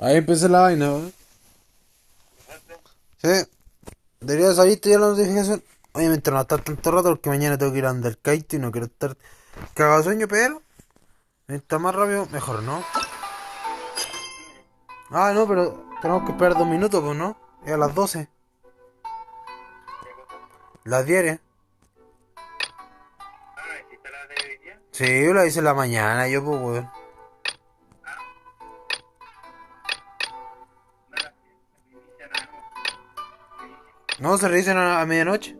Ahí empecé la vaina, ¿no? Sí. Debería salirte ya la notificación. Obviamente no va a estar tanto rato porque mañana tengo que ir a Underkite y no quiero estar cagado de sueño, pero está más rápido, mejor, ¿no? Ah, no, pero tenemos que esperar 2 minutos, pues, ¿no? Es a las 12. Las 10, ¿eh? Sí, yo la hice en la mañana, yo, pues, weón. No, se reinician a medianoche.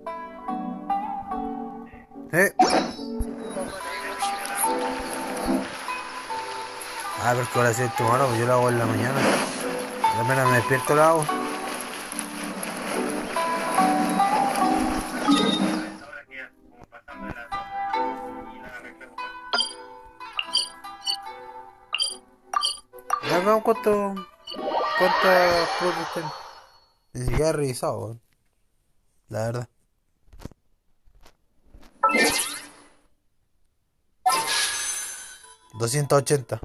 Ah, porque ahora sí es tu mano, pues yo la hago en la mañana. Apenas me despierto la hago. Ya veamos cuántas frutas tengo. Ni siquiera he revisado, weón. La verdad. $280.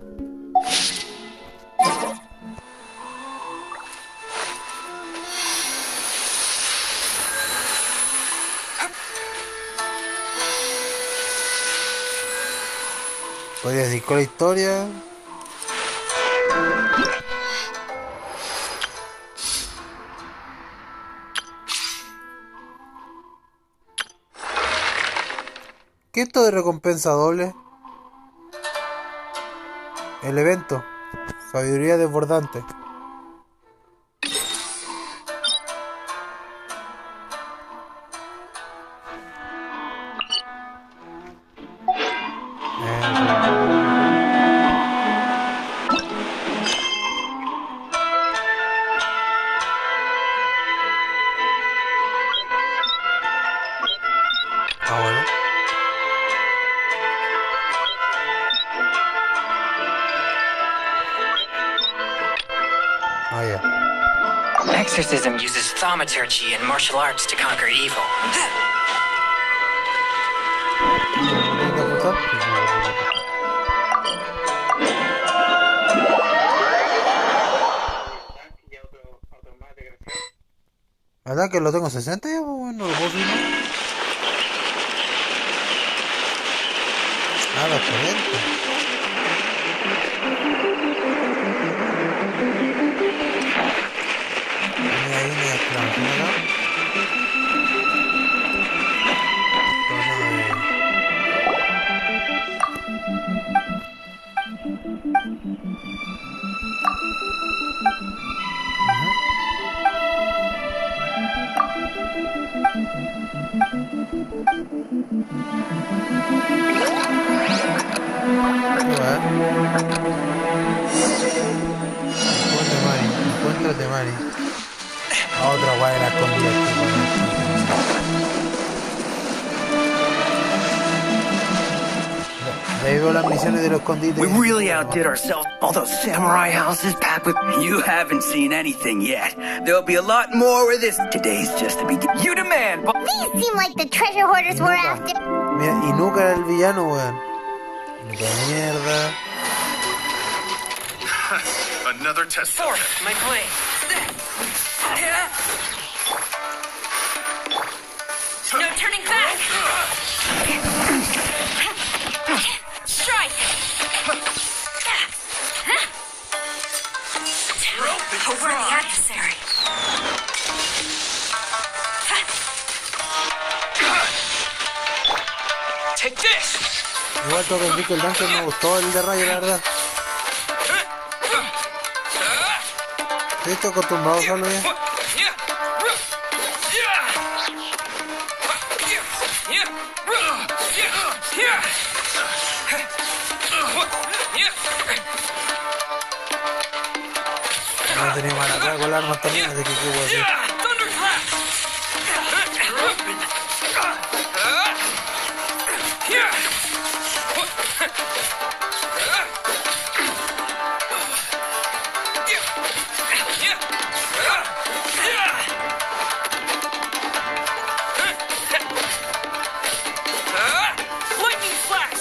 Podría decir con la historia. ¿Qué es esto de recompensa doble? El evento. Sabiduría desbordante. Ah, bueno. Ah, ya. Exorcism uses thaumaturgy and martial arts to conquer evil. ¿Verdad que lo tengo 60 ya? Bueno, no lo puedo subir más. Ah, los 40. Ahí me desplazó acá. Encuéntrate, Mari. A otra guay de la escondida. De ahí veo las misiones de los escondites. We really outdid ourselves. All those samurai houses packed with... You haven't seen anything yet. There'll be a lot more where this... Today's just the beginning. You demand... These seem like the treasure hoarders we're after. Mira, y nunca era el villano, weón. Qué mierda. Another test. Fourth, my claim. No turning back. Strike. Over the adversary. Take this. Igual tengo que decir que el Danker me gustó el de rayo, la verdad. Sí, estoy acostumbrado a usarlo ya. No tenía mala cara con las armas también, así que qué puedo decir.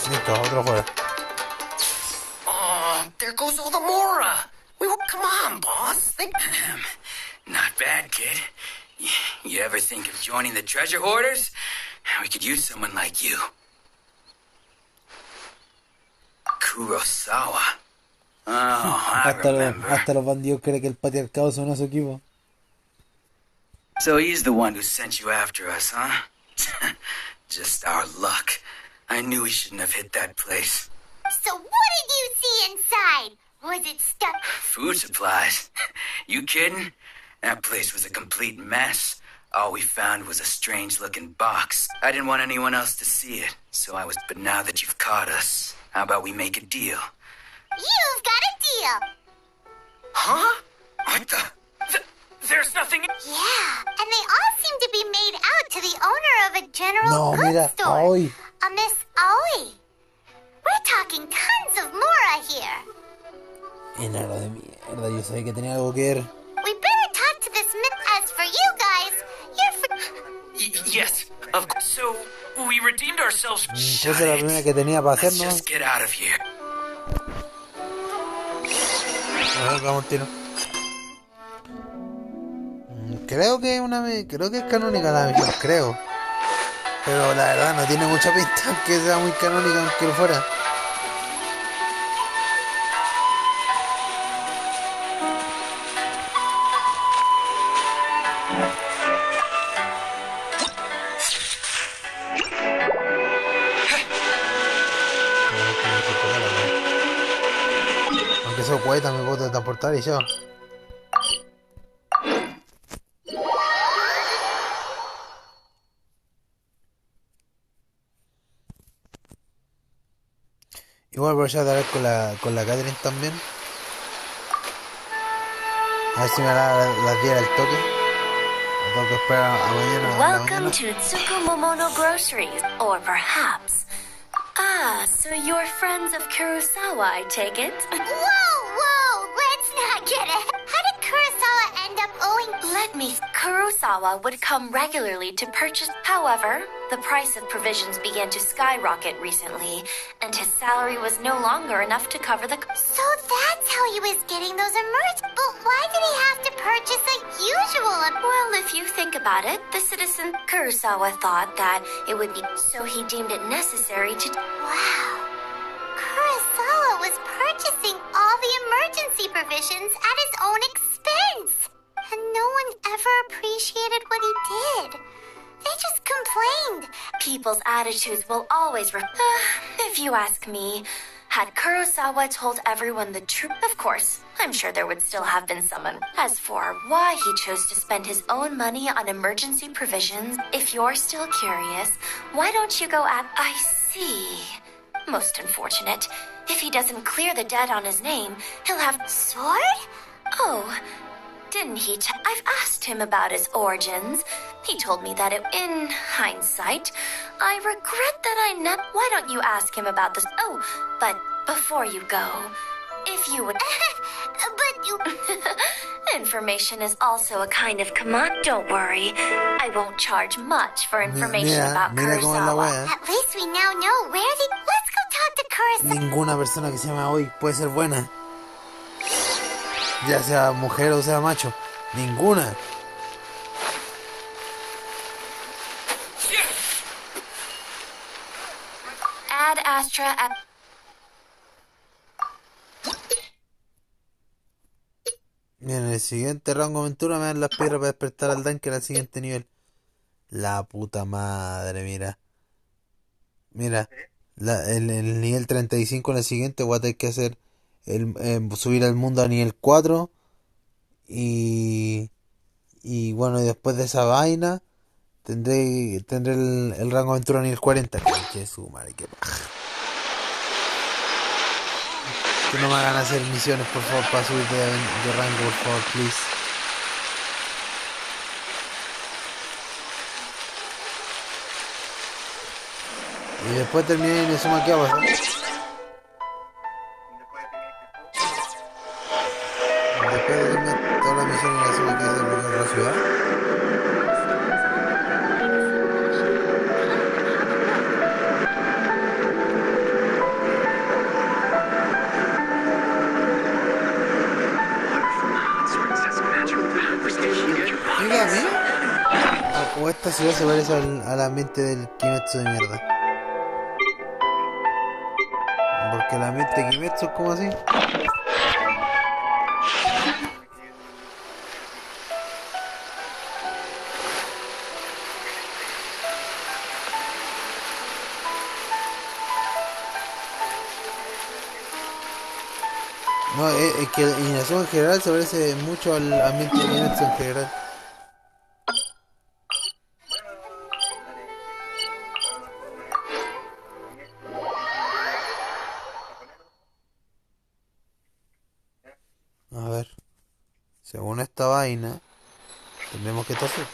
Listo, otro fuera. There goes all the Mora. We were Come on, boss. Not bad, kid. You ever think of joining the treasure hoarders? We could use someone like you. Kurosawa. Oh, I remember. Hasta los bandidos creen que el patriarcado son a su equipo. So he's the one who sent you after us, huh? Just our luck. I knew we shouldn't have hit that place. So what did you see inside? Was it stuff? Food supplies. You kidding? That place was a complete mess. All we found was a strange-looking box. I didn't want anyone else to see it, so I was... But now that you've caught us, how about we make a deal? You've got a deal. Huh? What the... There's nothing... Yeah, and they all seem to be made out to the owner of a general No, goods mira, store. Aoi. A Miss Aoi. We're talking tons of Mora here. Enano de mierda, yo sabía que tenía algo que ver. We better talk to this myth. As for you guys, you're Yes, of course. So, we redeemed ourselves... Esa es la primera que tenía para hacer, Let's ¿no? just get out of here. A ver, vamos, tiro. Creo que es canónica la misión, creo. Pero la verdad no tiene mucha pinta que sea muy canónica aunque lo fuera. Aunque esos cohetes me puedo transportar y yo. Igual voy a hablar con la Catherine también. A ver si me las diera el toque. O tengo que esperar a mañana. Welcome to Tsukumomono Groceries, or perhaps... Ah, so you're friends of Kurosawa, I take it? Whoa, let's not get it. How did Kurosawa end up owing... Let me... Kurosawa would come regularly to purchase... However, the price of provisions began to skyrocket recently, and his salary was no longer enough to cover the... So that's how he was getting those But why did he have to purchase a usual... Well, if you think about it, the citizen Kurosawa thought that it would be... So he deemed it necessary to... Wow. Kurosawa was purchasing all the emergency provisions at his own expense. And no one ever appreciated what he did. They just complained. People's attitudes will always... if you ask me, had Kurosawa told everyone the truth, of course, I'm sure there would still have been someone. As for why he chose to spend his own money on emergency provisions, if you're still curious, why don't you go at... I see. Most unfortunate. If he doesn't clear the debt on his name, he'll have... Sword? Oh... Didn't he? I've asked him about his origins. He told me that in hindsight, I regret that I never... Why don't you ask him about this? Oh, but before you go, if you would... But you... Information is also a kind of command. Don't worry. I won't charge much for information about Kurosawa. At least we now know where the... Let's go talk to Kurosawa. Ninguna persona que se llama hoy puede ser buena. Ya sea mujer o sea macho. Ninguna. Ad Astra... Bien, en el siguiente rango de aventura me dan las piedras para despertar al Danker al siguiente nivel. La puta madre, mira. Mira, el nivel 35 en el siguiente voy a tener que hacer subir al mundo a nivel 4. Y bueno, y después de esa vaina tendré el rango de aventura a nivel 40. Que su madre, qué paja. Que no me hagan hacer misiones, por favor, para subir de rango, por favor, please. Y después terminé en Inazuma, ¿qué va a pasar? Después de terminar toda la misión en Inazuma, ¿qué es lo que es la ciudad? esta ciudad se parece al ambiente del Kimetsu de mierda. Porque el ambiente de Kimetsu es como así. No, es que Inazuma en general se parece mucho al ambiente de Kimetsu en general. A ver, según esta vaina, tenemos que estar cerca.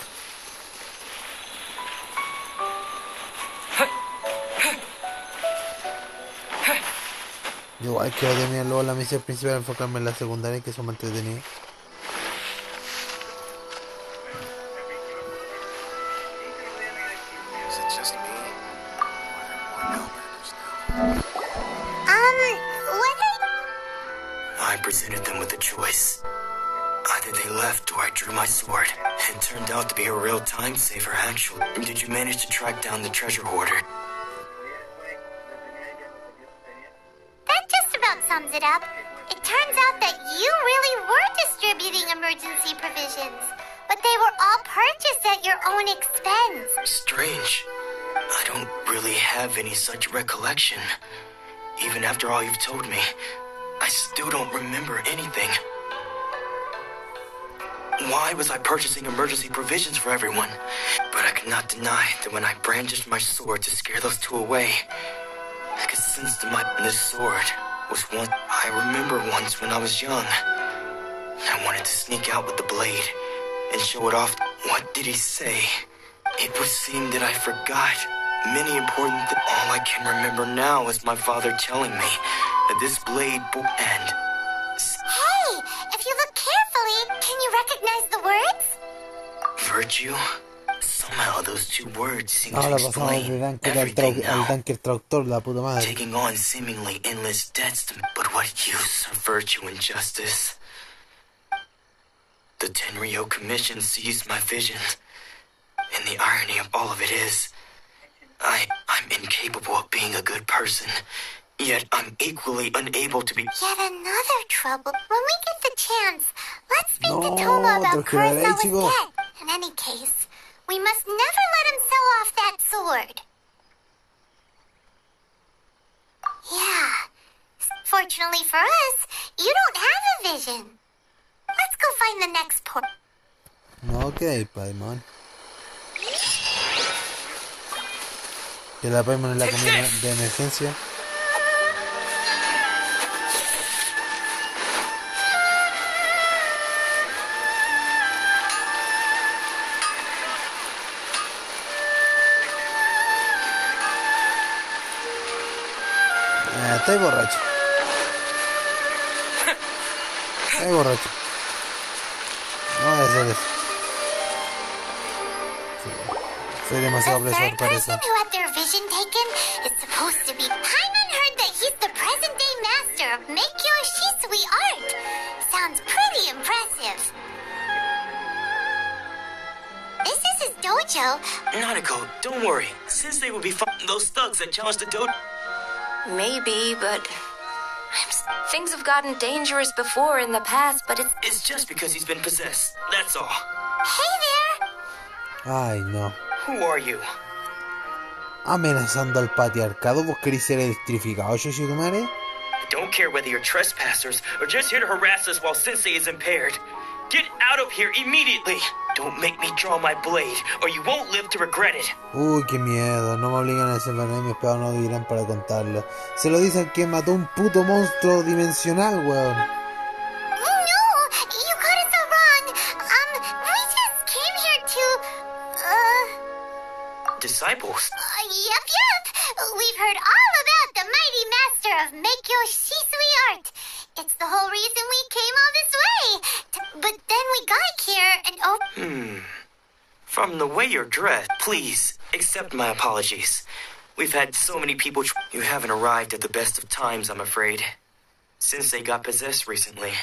Igual quiero terminar luego la misión principal, enfocarme en la secundaria, que son más entretenidas. I presented them with a choice. Either they left or I drew my sword. It turned out to be a real time saver, actually. Did you manage to track down the treasure hoarder? That just about sums it up. It turns out that you really were distributing emergency provisions, but they were all purchased at your own expense. Strange. I don't really have any such recollection. Even after all you've told me, I still don't remember anything. Why was I purchasing emergency provisions for everyone? But I could not deny that when I brandished my sword to scare those two away, I could sense this sword was one I remember once when I was young. I wanted to sneak out with the blade and show it off. What did he say? It would seem that I forgot many important things. All I can remember now is my father telling me that this blade and... Hey, if you look carefully, can you recognize the words? Virtue? Somehow those two words seem to Ahora pasamos de explain Danker everything al now. Danker traductor, la puta madre. Taking on seemingly endless debts to me. But what use of virtue and justice? The Tenryo Commission seized my vision. And the irony of all of it is, I'm incapable of being a good person. Yet I'm equally unable to be... Yet another trouble. When we get the chance, let's speak No, to Toma about don't cry, Kurosawa's Ichigo. debt. In any case, we must never let him sell off that sword. Yeah. Fortunately for us, you don't have a vision. Let's go find the next port. No, ok, Paimon. Que la Paimon es la comida de emergencia. Estoy borracho. Estoy borracho. No voy a hacer eso. Soy demasiado The apresurado third para person eso. who had their vision taken is supposed to be... Paimon heard that he's the present-day master of Meikyo Shisui art. Sounds pretty impressive. This is his dojo. Nanako, don't worry. Sensei will be fighting those thugs that challenged the dojo. Maybe, but things have gotten dangerous before in the past, but It's just because he's been possessed. That's all. Hey there. Ay, no. Who are you? Amenazando al patriarcado. ¿Vos querés ser electrificado, Yoshidumare? Don't care whether you're trespassers or just here to harass us while Sensei is impaired. Get out of here immediately! Don't make me draw my blade, or you won't live to regret it. Uy, qué miedo. No me obligan a desenvanar mis pedos, no vivirán para contarlo. Se lo dicen que mató un puto monstruo dimensional, weón. No, you got it so wrong. We just came here to, Disciples? Yep. We've heard all about the mighty master of Meikyo Shisui art. It's the whole reason we came all this way. But then we got here and From the way you're dressed, please accept my apologies. We've had so many people. You haven't arrived at the best of times, I'm afraid. Sensei got possessed recently,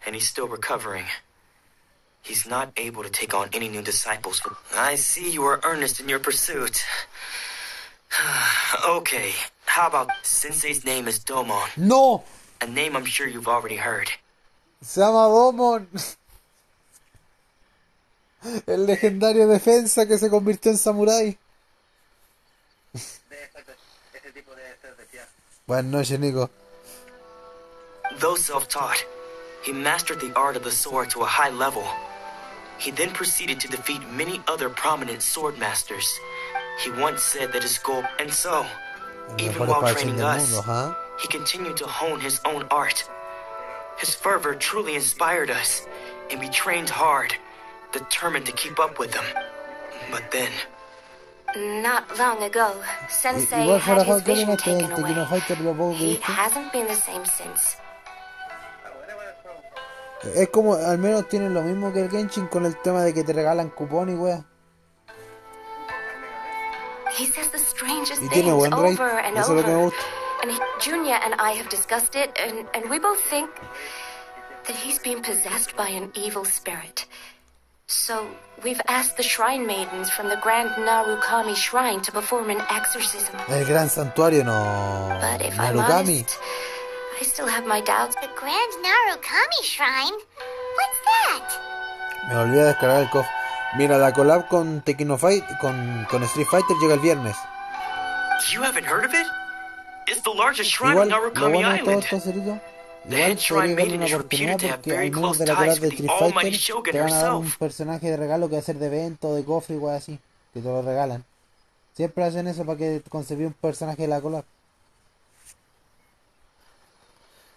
and he's still recovering. He's not able to take on any new disciples. I see you are earnest in your pursuit. Okay, how about Sensei's name is Domon? ¡No! A name I'm sure you've already heard. Se llama Domon. El legendario defensa que se convirtió en samurái. Buenas noches, Nico. Though self-taught, he mastered the art of the sword to a high level. He then proceeded to defeat many other prominent sword masters. He once said that his goal, and so, even while training us, he continued to hone his own art. His fervor truly inspired us, and we trained hard, determined to keep up with him. But then... Not long ago, Sensei had his vision taken away. He hasn't been the same since. Es como, al menos tienen lo mismo que el Genshin con el tema de que te regalan cupón y wea. He says the strangest Y things tiene buen rate, over and eso es lo que me over. gusta. And Junya and I have discussed it, and we both think that he's being possessed by an evil spirit. So we've asked the shrine maidens from the Grand Narukami Shrine to perform an exorcism. El gran santuario, no. But if I'm Narukami. honest, I still have my doubts. The Grand Narukami Shrine? What's that? Me olvidé de descargar el cofre. Mira, la collab con Tekken Fight, con Street Fighter llega el viernes. You haven't heard of it? It's the largest shrine Igual, on lo Narukami bueno de todo Island. esto, Cerito, The igual head shrine podría darle maiden una is oportunidad reputed to have porque very al menos close de la collab ties de with the Street almighty Fighter Shogun te van a dar un herself. personaje de regalo que va a ser de evento, de cofre y wey así, que te lo regalan. Siempre hacen eso para que conseguir un personaje de la collab.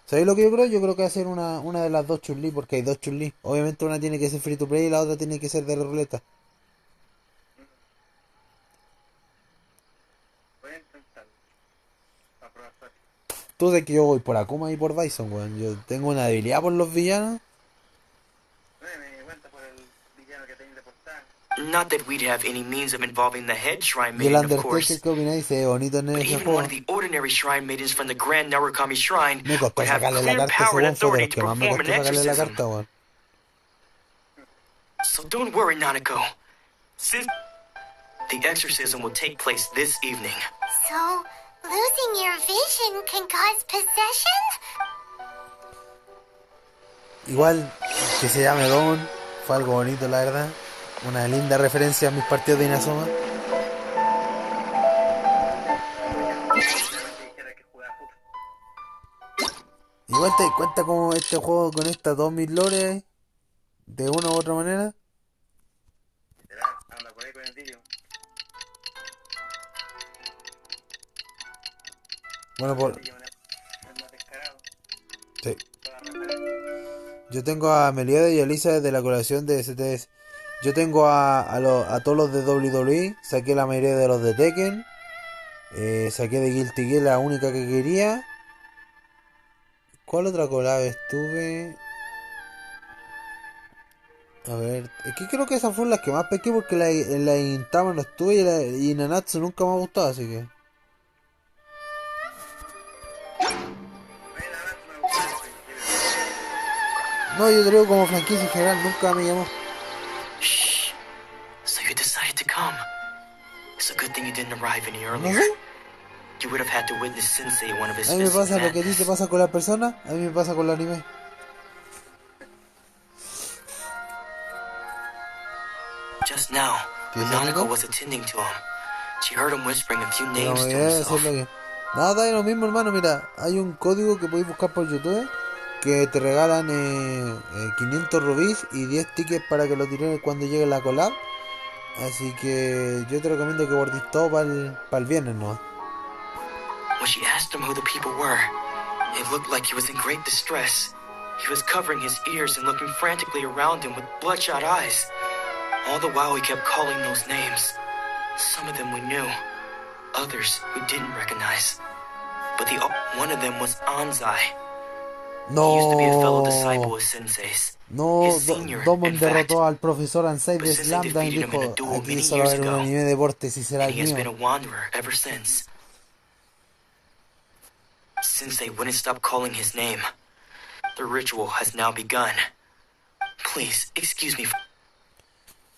¿Sabéis lo que yo creo? Yo creo que va a ser una de las dos Chun-Li, porque hay dos Chun-Li. Obviamente una tiene que ser free to play y la otra tiene que ser de ruleta. Tú sabes que yo voy por Akuma y por Bison, weón. Yo tengo una debilidad por los villanos. Not that we'd have any means of involving the head shrine Y el maiden, of Undertaker, course. ¿qué opináis? Se ve bonito en But ese even one juego. of the ordinary shrine maidens from the Grand Narukami Shrine Me costó would have sacarle la clear carta a ese power and weón, fue de authority los to que más me perform an costó sacarle la exorcism. carta, weón. So don't worry, Nanako. Since the exorcism will take place this evening. So, losing your vision can cause possession? Igual que se llame Don, fue algo bonito, la verdad. Una linda referencia a mis partidos de Inazuma. Igual te das cuenta cómo este juego conecta todos mis lores de una u otra manera. Bueno, por... Sí. Yo tengo a Meliodas y a Elisa desde la colaboración de STS. Yo tengo a todos los de WWE. Saqué la mayoría de los de Tekken. Saqué de Guilty Gear la única que quería. ¿Cuál otra collab estuve? A ver, es que creo que esas fueron las que más pequé porque la Intama no estuve y Nanatsu nunca me ha gustado, así que... No, yo creo como franquicia en general, nunca me llamó. Shh. So you decided to come. It's a good thing you didn't arrive any ¿No earlier. sé? You would have had to witness Sensei one of his A mí me physical pasa lo que a ti te madness. pasa con las personas, a mí me pasa con los animes. Just now, when ¿Tienes Nanako algo? was attending to him, she heard him whispering a few La names to mayoría de himself. hacerlo que... Nada, da lo mismo, hermano. Mira, hay un código que podéis buscar por YouTube que te regalan 500 rubíes y 10 tickets para que lo tires cuando llegue la collab. Así que yo te recomiendo que guardes todo para el viernes, ¿no? When she asked him who the people were, it looked like he was in great distress. He was covering his ears and looking frantically around him with bloodshot eyes. All the while he kept calling those names. Some of them we knew, others we didn't recognize. But one of them was Anzai. He used to be a fellow disciple No, of Sensei's. no, His senior, Domon in fact. derrotó al profesor Ansai But de Sensei Slamdance y defeated him in a dijo, duel aquí many solo va a years haber un ago, anime de deporte si será and el he has been a mío. wanderer ever since. Sensei wouldn't stop calling his name. The ritual has now begun. Please, excuse me.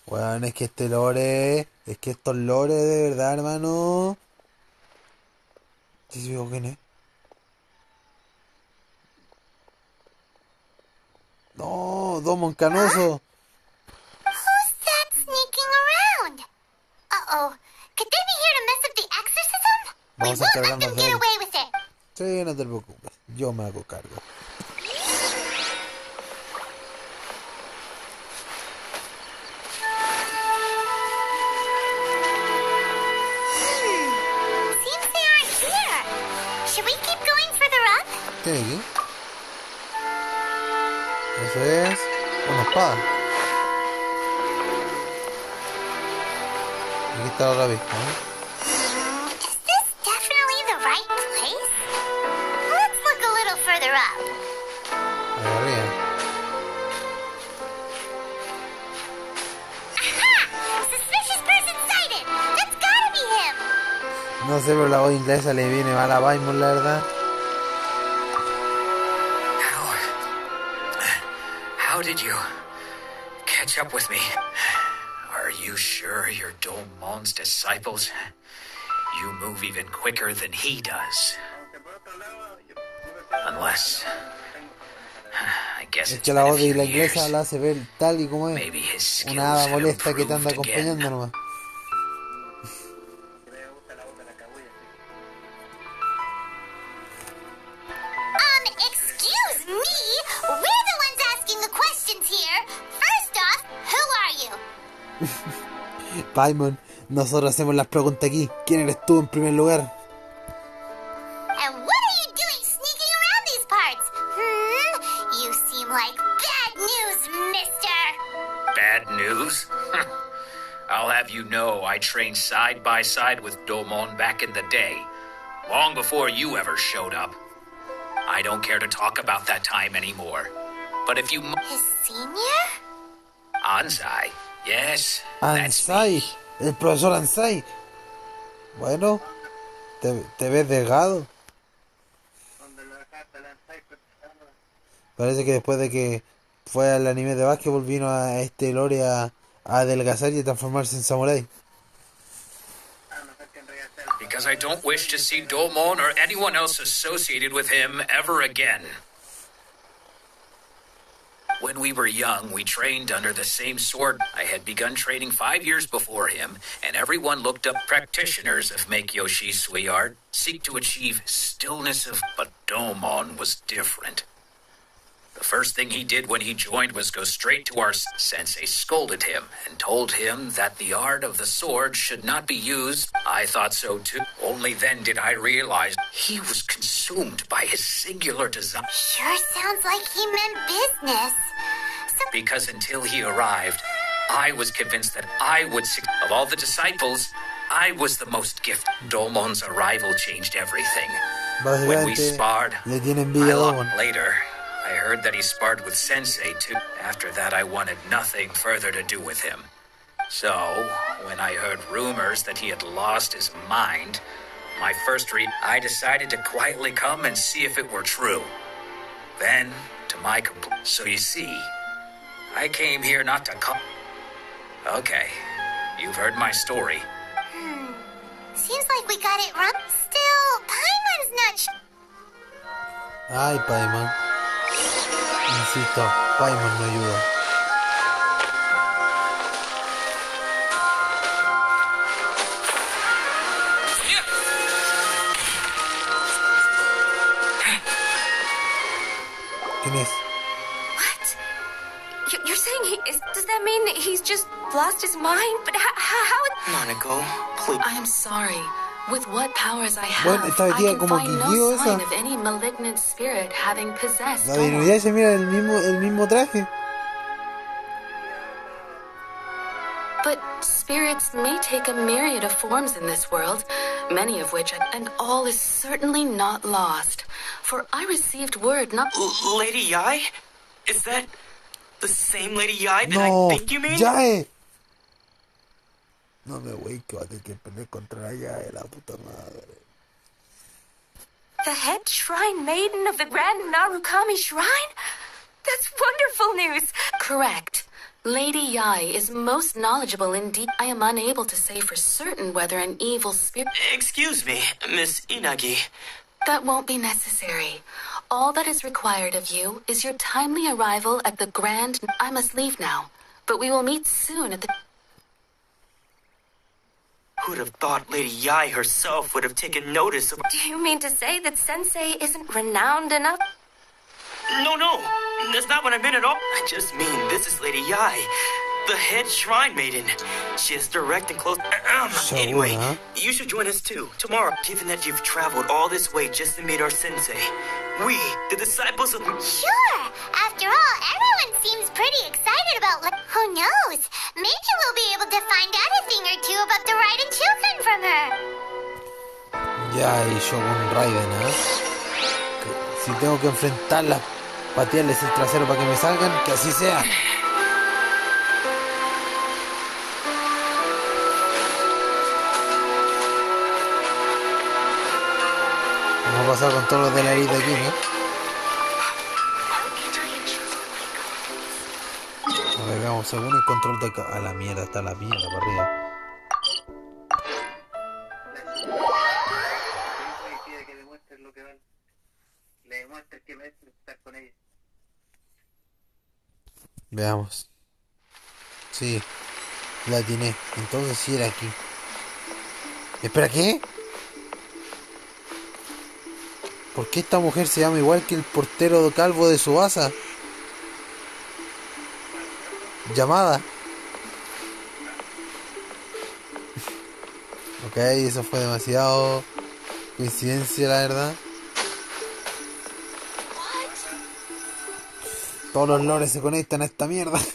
Weón, es que este lore... Es que estos lores de verdad, hermano... ¿Sí se vio quién es? No, Domon Canoso. Who's that sneaking around? Uh-oh. Could they be here to mess up the exorcism? We Vamos a won't let encargarnos them de get él. away with it. Sí, no te preocupes. Yo me hago cargo. Seems they aren't here. Should we keep going further up? ¿Qué hay aquí? Eso es... Una espada. Aquí está la vista, ¿no? Is this definitely the right place? Let's look a little further up. Ahí arriba. Aha! Suspicious person sighted! That's gotta be him! No sé, pero la voz inglesa le viene mal a Paimon, la verdad. How did you catch up with me? Are you sure you're Domon's disciples? You move even quicker than he does. Unless... I guess Es it's que la been a voz de few la inglesa years. la hace ver tal y como es. Maybe his skills Una hada have molesta que te anda improved again. acompañando nomás. Excuse me? We're the ones asking the questions here. First off, who are you? Paimon, nosotros hacemos las preguntas aquí. ¿Quién eres tú en primer lugar? And what are you doing sneaking around these parts? You seem like bad news, mister. Bad news? I'll have you know I trained side by side with Domon back in the day, long before you ever showed up. I don't care to talk about that time anymore. But if you... His senior? Ansai, yes, that's Ansai, me. el profesor Ansai. Bueno, te ves delgado. Parece que después de que fue al anime de básquetbol vino a este lore a adelgazar y a transformarse en samurái. Because I don't wish to see Domon or anyone else associated with him ever again. When we were young, we trained under the same sword. I had begun training 5 years before him, and everyone looked up practitioners of Make-Yoshi Suiart, seek to achieve stillness of... But Domon was different. The first thing he did when he joined was go straight to our sensei, scolded him, and told him that the art of the sword should not be used. I thought so too. Only then did I realize he was consumed by his singular design. Sure sounds like he meant business. Because until he arrived, I was convinced that I would succeed. Of all the disciples, I was the most gifted. Domon's arrival changed everything. When we Básicamente sparred, le tiene I envidia a lost. Domon. Later, I heard that he sparred with Sensei too. After that, I wanted nothing further to do with him. So, when I heard rumors that he had lost his mind, my first I decided to quietly come and see if it were true. Then, to my so you see, I came here not to come. Okay, you've heard my story. Seems like we got it wrong. Still, Paimon's not Ay, Paimon. Insisto, Paimon no ayuda. ¿Quién es? What? You're saying he is... Does that mean that he's just lost his mind? But how... Nanako, please. I'm sorry. With what powers I Bueno, have, esta I vestida can como find Kikyo no sign esa. of any malignant spirit having possessed La Domon. divinidad se mira el mismo traje. But spirits may take a myriad of forms in this world, many of which, and all is certainly not lost. For I received word not... Lady Yai? Is that the same Lady Yai that No, I think you mean? Yae. No me voy que va a tener que pelear contra la Yae, la puta madre. The head shrine maiden of the Grand Narukami Shrine? That's wonderful news. Correct. Lady Yai is most knowledgeable indeed. I am unable to say for certain whether an evil spirit... Excuse me, Miss Inagi. That won't be necessary. All that is required of you is your timely arrival at the Grand... I must leave now, but we will meet soon at the... Who'd have thought Lady Yai herself would have taken notice of... Do you mean to say that Sensei isn't renowned enough? No, that's not what I meant at all. I just mean this is Lady Yai, the head shrine maiden. She has direct and close... Anyway, you should join us too, tomorrow, given that you've traveled all this way just to meet our sensei. We, the disciples of... Sure! After all, everyone seems pretty excited about... Who knows? Maybe we'll be able to find out a thing or two about the Raiden children from her. Ya, y Shogun Raiden, ¿eh? Si tengo que enfrentarlas, patearles el trasero para que me salgan, que así sea. Vamos a pasar con todos los de la herida aquí, ¿no? Agregamos según el control de... A la mierda, está la mierda para arriba. Veamos. Sí, la atiné. Entonces sí era aquí. ¿Espera qué? ¿Por qué esta mujer se llama igual que el portero calvo de Tsubasa? Llamada. Ok, eso fue demasiado coincidencia, la verdad. Todos los lores se conectan a esta mierda. Do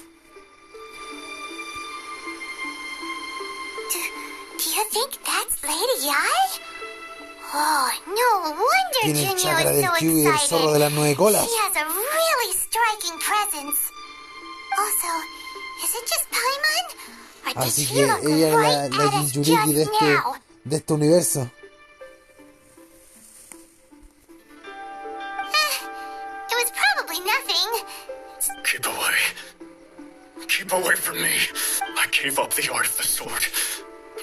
you think that's Lady Yai? Oh, no wonder Tiene el Junior chakra is del so Q y del zorro de las 9 colas. She has a really striking presence. Also, is it just Paimon? Or does Así he que look ella right es la at us Jinchuriki just now? de este universo. It was probably nothing. Keep away. Keep away from me. I gave up the art of the sword.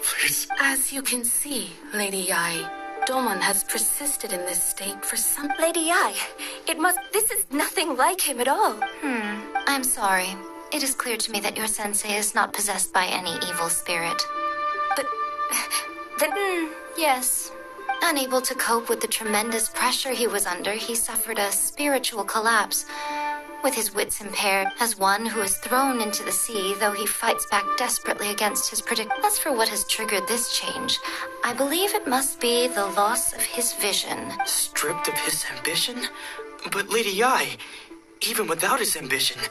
Please. As you can see, Lady Yai, Domon has persisted in this state for some... Lady Yai, this is nothing like him at all. I'm sorry. It is clear to me that your sensei is not possessed by any evil spirit. Then, Yes. Unable to cope with the tremendous pressure he was under, he suffered a spiritual collapse. With his wits impaired, as one who is thrown into the sea, though he fights back desperately against his prediction. As for what has triggered this change, I believe it must be the loss of his vision. Stripped of his ambition? But Lady Yai, even without his ambition,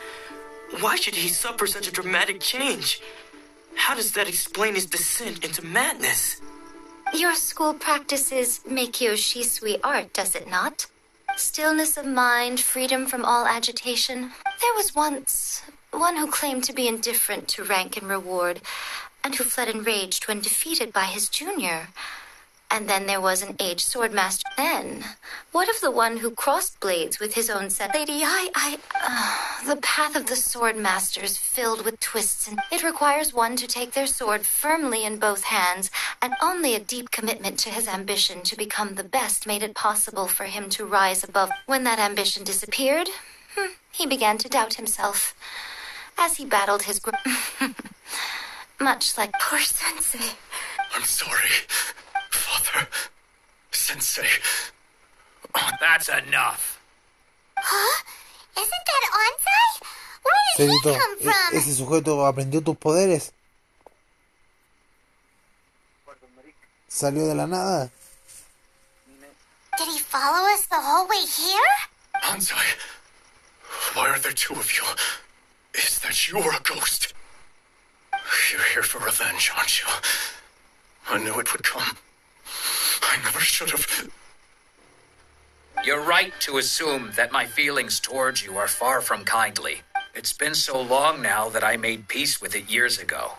why should he suffer such a dramatic change? How does that explain his descent into madness? Your school practices Meikyo Shisui art, does it not? Stillness of mind, freedom from all agitation. There was once one who claimed to be indifferent to rank and reward, and who fled enraged when defeated by his junior. And then there was an aged swordmaster. Then, what of the one who crossed blades with his own set? Lady, the path of the swordmaster is filled with twists, and it requires one to take their sword firmly in both hands, and only a deep commitment to his ambition to become the best made it possible for him to rise above. When that ambition disappeared, he began to doubt himself. As he battled his much like poor Sensei. I'm sorry, Father. Sensei. That's enough. Huh? Isn't that Onsai? Where did he Cerito, come from? ese sujeto aprendió tus poderes. Salió de la nada. Did he follow us the whole way here? Hansai, why are there two of you? Is that you or a ghost? You're here for revenge, aren't you? I knew it would come. I never should have. You're right to assume that my feelings towards you are far from kindly. It's been so long now that I made peace with it years ago.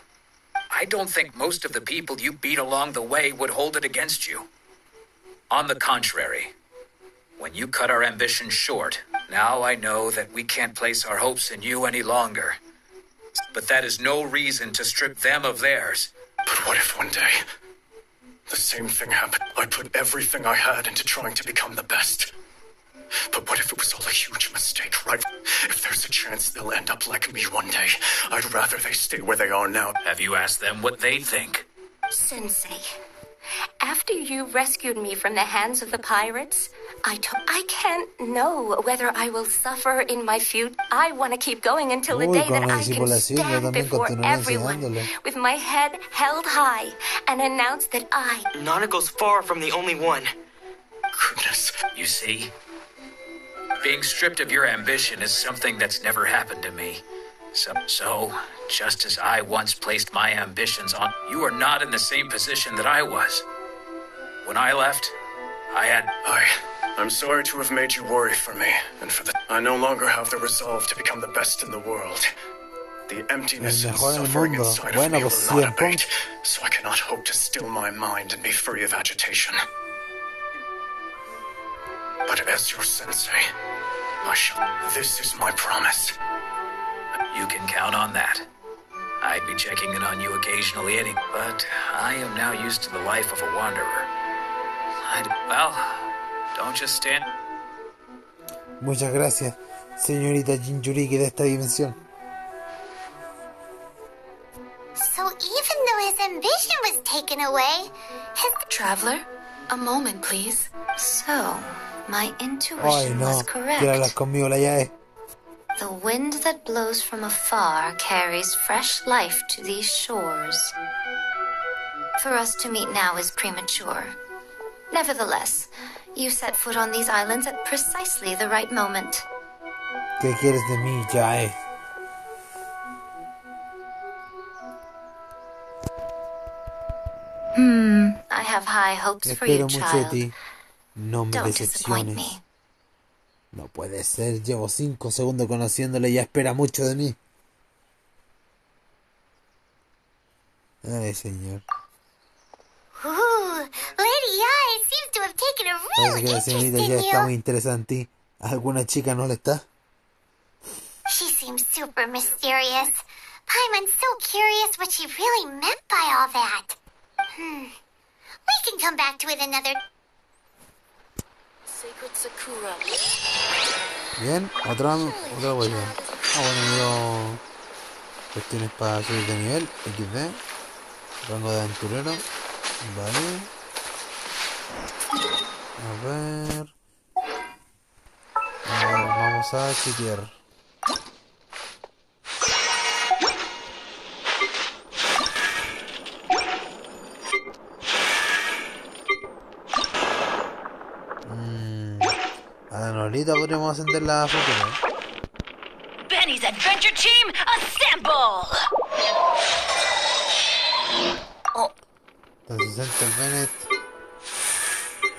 I don't think most of the people you beat along the way would hold it against you. On the contrary, when you cut our ambitions short, Now I know that we can't place our hopes in you any longer. But that is no reason to strip them of theirs. But what if one day the same thing happened? I put everything I had into trying to become the best. But what if it was all a huge mistake, right? If there's a chance they'll end up like me one day, I'd rather they stay where they are now. Have you asked them what they think? Sensei, after you rescued me from the hands of the pirates, I can't know whether I will suffer in my future. I want to keep going until the day that I can stand before everyone with my head held high and announce that I... Nanako's far from the only one. Goodness. You see? Being stripped of your ambition is something that's never happened to me. So, just as I once placed my ambitions on, you are not in the same position that I was. When I left, I'm sorry to have made you worry for me, and for I no longer have the resolve to become the best in the world. The emptiness and suffering inside of me will not abate, so I cannot hope to still my mind and be free of agitation. But as your sensei, this is my promise. You can count on that. I'd be checking in on you occasionally but I am now used to the life of a wanderer. Well, don't just stand. Muchas gracias, señorita Jinchuriki de esta dimensión. So even though his ambition was taken away, his... Traveler, a moment, please. So, my Ay, intuition no, was quiere hablar correct. conmigo la llave. The wind that blows from afar carries fresh life to these shores. For us to meet now is premature. Nevertheless, you set foot on these islands at precisely the right moment. ¿Qué quieres de mí, llave? I have high hopes for Espero you, mucho de child. ti. No me Don't disappoint decepciones. me. No puede ser, llevo 5 segundos conociéndole y ya espera mucho de mí. Ay, señor. Ooh, Lady Ai seems to have taken a Parece real que la interest señorita in ya está muy you. interesada en ti. ¿A alguna chica no le está? She seems super mysterious. I'm so curious what she really meant by all that. We can come back to it another... Sacred Sakura. Bien, otra huella. Bueno, miro cuestiones para subir de nivel. XD. Rango de aventurero. Vale. A ver, vamos a chequear. A la Norita podríamos ascender la futura. Benny's Adventure Team, assemble! Está 60 el Bennett.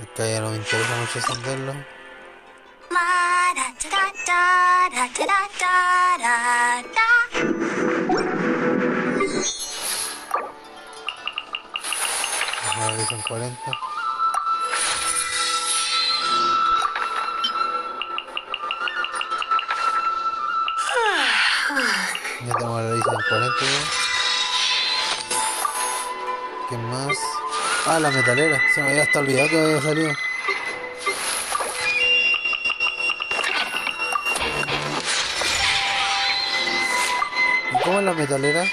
Acá ya no me interesa mucho ascenderlo. Ahora dicen 40. Ya tenemos la lista en 40 ya. ¿Qué más? Ah, la metalera. Se me había hasta olvidado que había salido. ¿Y cómo es la metalera?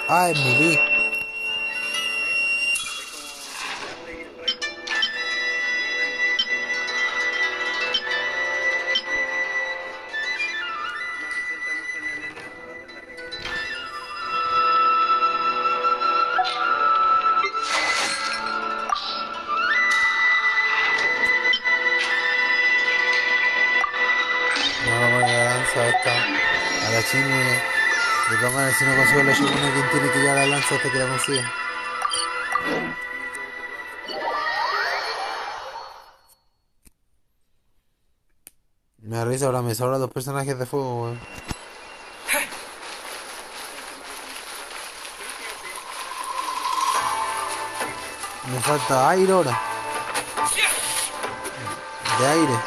Ah, es melee. A la china de todas maneras, si no consigo la Shokuna, ¿quién tiene que llevar la lanza hasta que la consiga? Me da risa, ahora me sobran 2 personajes de fuego, weón. Me falta aire ahora. de aire.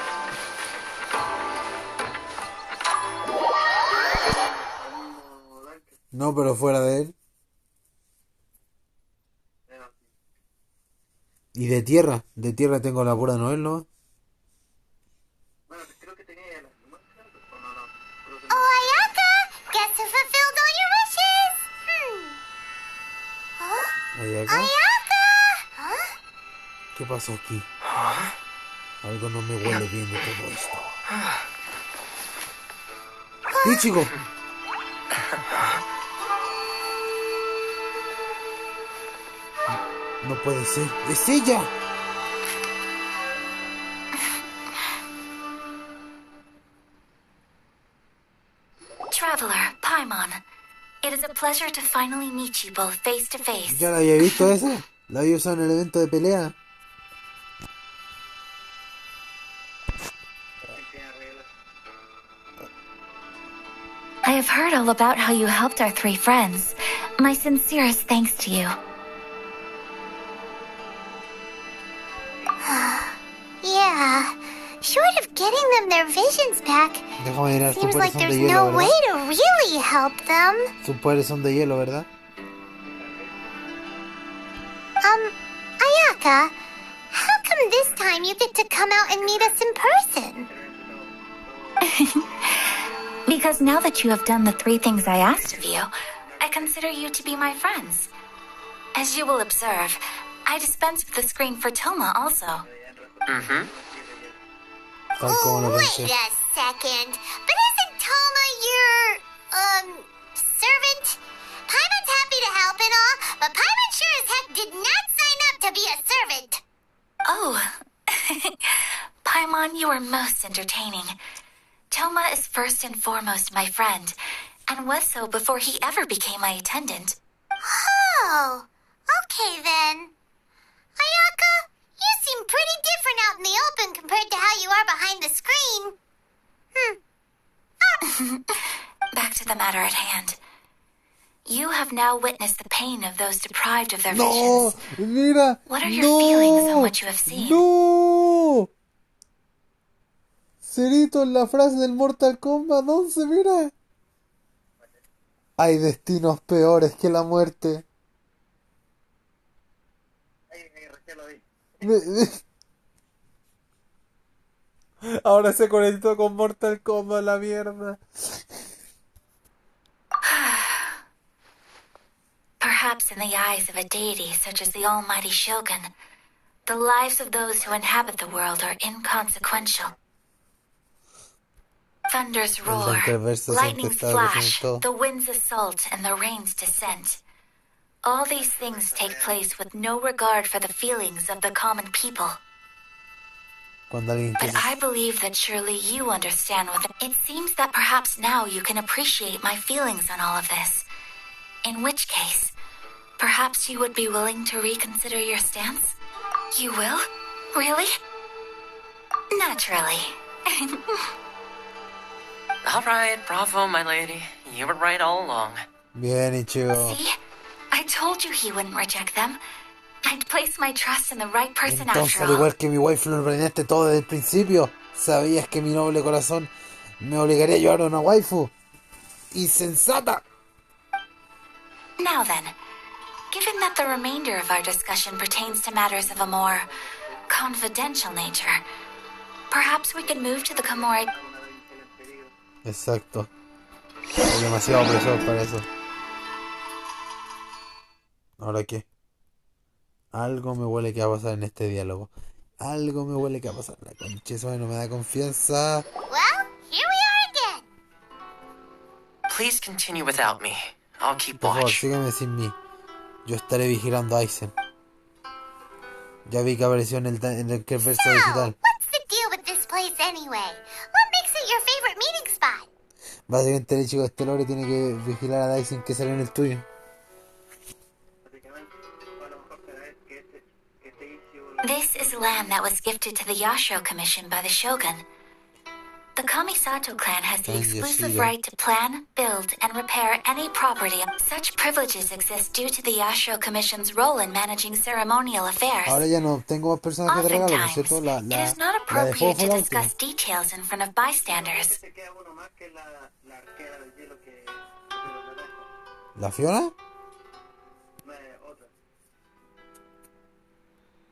No, pero fuera de él. Y de tierra tengo la pura Noel, ¿no? Oh, Ayaka! Guess who fulfilled all your wishes? Huh? Ahí acá. Ayaka! Huh? ¿Qué pasó aquí? Algo no me huele bien de todo esto. ¡Sí, chico! No puede ser. ¡Es ella! Traveler, Paimon, it is a pleasure to finally meet you both face to face. ¿Ya la había visto esa? ¿La había usado en el evento de pelea? I have heard all about how you helped our three friends. My sincerest thanks to you. Yeah. Short of getting them their visions back, Déjame mirar, sus seems poderes like son there's de hielo, no way ¿verdad? to really help them. Sus poderes son de hielo, ¿verdad? Ayaka, how come this time you get to come out and meet us in person? Because now that you have done the three things I asked of you, I consider you to be my friends. As you will observe, I dispense with the screen for Toma also. Tal como lo Wait pensé. a second. But isn't Toma your, servant? Paimon's happy to help and all, but Paimon sure as heck did not sign up to be a servant. Oh, Paimon, you are most entertaining. Toma is first and foremost my friend, and was so before he ever became my attendant. Oh, okay then. Ayaka, you seem pretty different out in the open compared to how you are behind the screen. Back to the matter at hand. You have now witnessed the pain of those deprived of their ¡No! visions. ¡Mira! What are your ¡No! feelings on what you have seen? ¡No! Cerito en la frase del Mortal Kombat 11, mira. Hay destinos peores que la muerte. Ahora se conectó con Mortal Kombat, la mierda. Perhaps in the eyes of a deity such as the almighty Shogun, the lives of those who inhabit the world are inconsequential. Thunders roar, Dankerverse siempre lightnings está flash, presente. the winds assault, and the rains descent. All these things take place with no regard for the feelings of the common people. Cuando alguien But quiere... I believe that surely you understand what it seems that perhaps now you can appreciate my feelings on all of this. In which case, perhaps you would be willing to reconsider your stance? You will? Really? Naturally. All right, bravo, my lady. You were right all along. Bien, Ichigo. See? I told you he wouldn't reject them. I'd placed my trust in the right person Entonces, after al all. igual que mi waifu lo planeaste todo desde el principio, sabías que mi noble corazón me obligaría a llevar a una waifu insensata. Now then, given that the remainder of our discussion pertains to matters of a more confidential nature, perhaps we could move to the Komori. Exacto. Hay demasiado presión para eso. ¿Ahora qué? Algo me huele que va a pasar en este diálogo. Algo me huele que va a pasar. La concha, eso no me da confianza. Well, here we are again. Please continue without me. I'll keep Por favor, watch. sígueme sin mí. Yo estaré vigilando a Aizen. Ya vi que apareció en el Dankerverse So, digital. what's the deal with this place anyway? What makes it your favorite meeting spot? Básicamente el chico de este lore tiene que vigilar a Aizen que salió en el tuyo. This is land that was gifted to the Yasho Commission by the Shogun. The Kamisato clan has the Tan exclusive Yoshida. right to plan, build, and repair any property. Such privileges exist due to the Yashiro Commission's role in managing ceremonial affairs. Ahora ya no tengo más personajes de regalo, ¿no es Oftentimes, cierto? La it is not de fuego appropriate fue to la última. discuss details in front of bystanders. ¿La Fiona?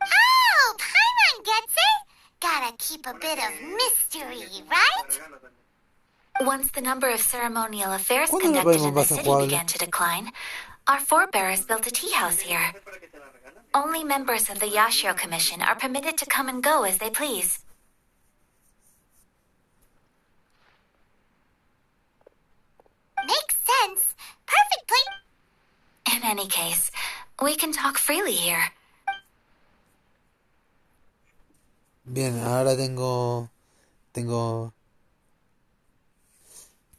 Oh, Paimon gets it. Gotta keep a bit of mystery, right? Once the number of ceremonial affairs ¿Cuándo le conducted podemos in the pasar city jugable? began to decline, our forebears built a tea house here. Only members of the Yashiro Commission are permitted to come and go as they please. Makes sense. Perfectly. In any case, we can talk freely here. Bien, ahora tengo...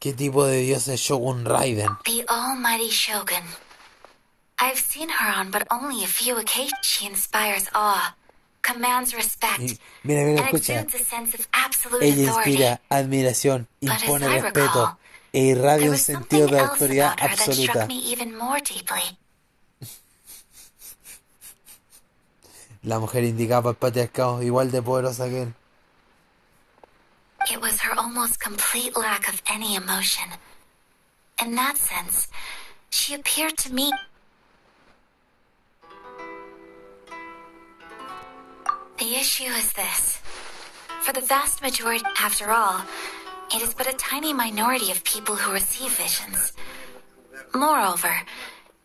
¿Qué tipo de dios es Shogun Raiden? The almighty Shogun. I've seen her on but only a few occasions. She inspires awe, commands respect, Y, mira, and escucha. exudes a sense of absolute Ella authority. inspira admiración, But as impone I respeto recall, e irradia there un was sentido something de else autoridad about her that absoluta. struck me even more deeply. La mujer indicada por el patriarcado, igual de poderosa que él. It was her almost complete lack of any emotion. In that sense, she appeared to me. The issue is this. For the vast majority, after all, it is but a tiny minority of people who receive visions. Moreover,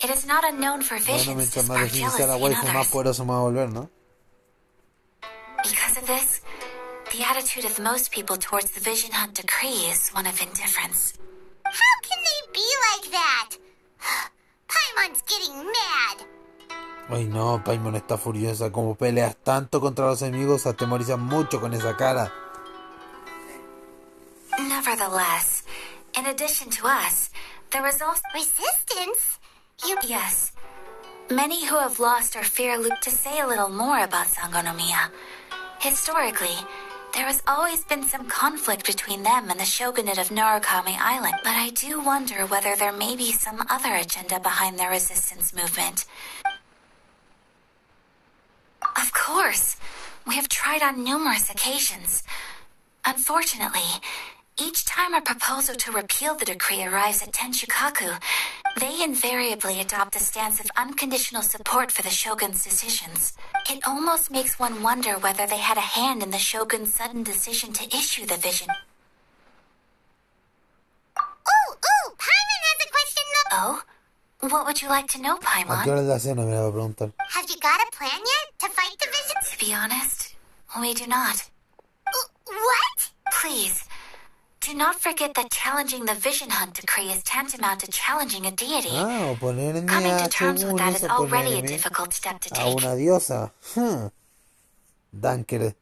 it is not unknown for Bueno, visions to mientras más spark difícil sea la jealousy in waifu, más others. poderoso me va a volver, ¿no? Because of this, the attitude of most people towards the Vision Hunt decree is one of indifference. How can they be like that? Paimon's getting mad. Ay no, Paimon está furiosa. Como peleas tanto contra los enemigos, atemorizan mucho con esa cara. Nevertheless, in addition to us, there is also Resistance? yes, many who have lost or fear loop. To say a little more about Sangonomiya. Historically, there has always been some conflict between them and the shogunate of Narukami Island, but I do wonder whether there may be some other agenda behind their resistance movement. Of course, we have tried on numerous occasions. Unfortunately, each time a proposal to repeal the decree arrives at Tenshukaku, they invariably adopt a stance of unconditional support for the shogun's decisions. It almost makes one wonder whether they had a hand in the shogun's sudden decision to issue the vision. Ooh, Paimon has a question though. Oh? What would you like to know, ¿A qué Paimon? hora es la cena? Me la voy a preguntar. Have you got a plan yet to fight the visions? To be honest, we do not. What? Please, do not forget that challenging the Vision Hunt decree is tantamount to challenging a deity. Ah, oponerme Coming a to terms with Shogun that es is already a oponerme difficult step to a take. una diosa. Danker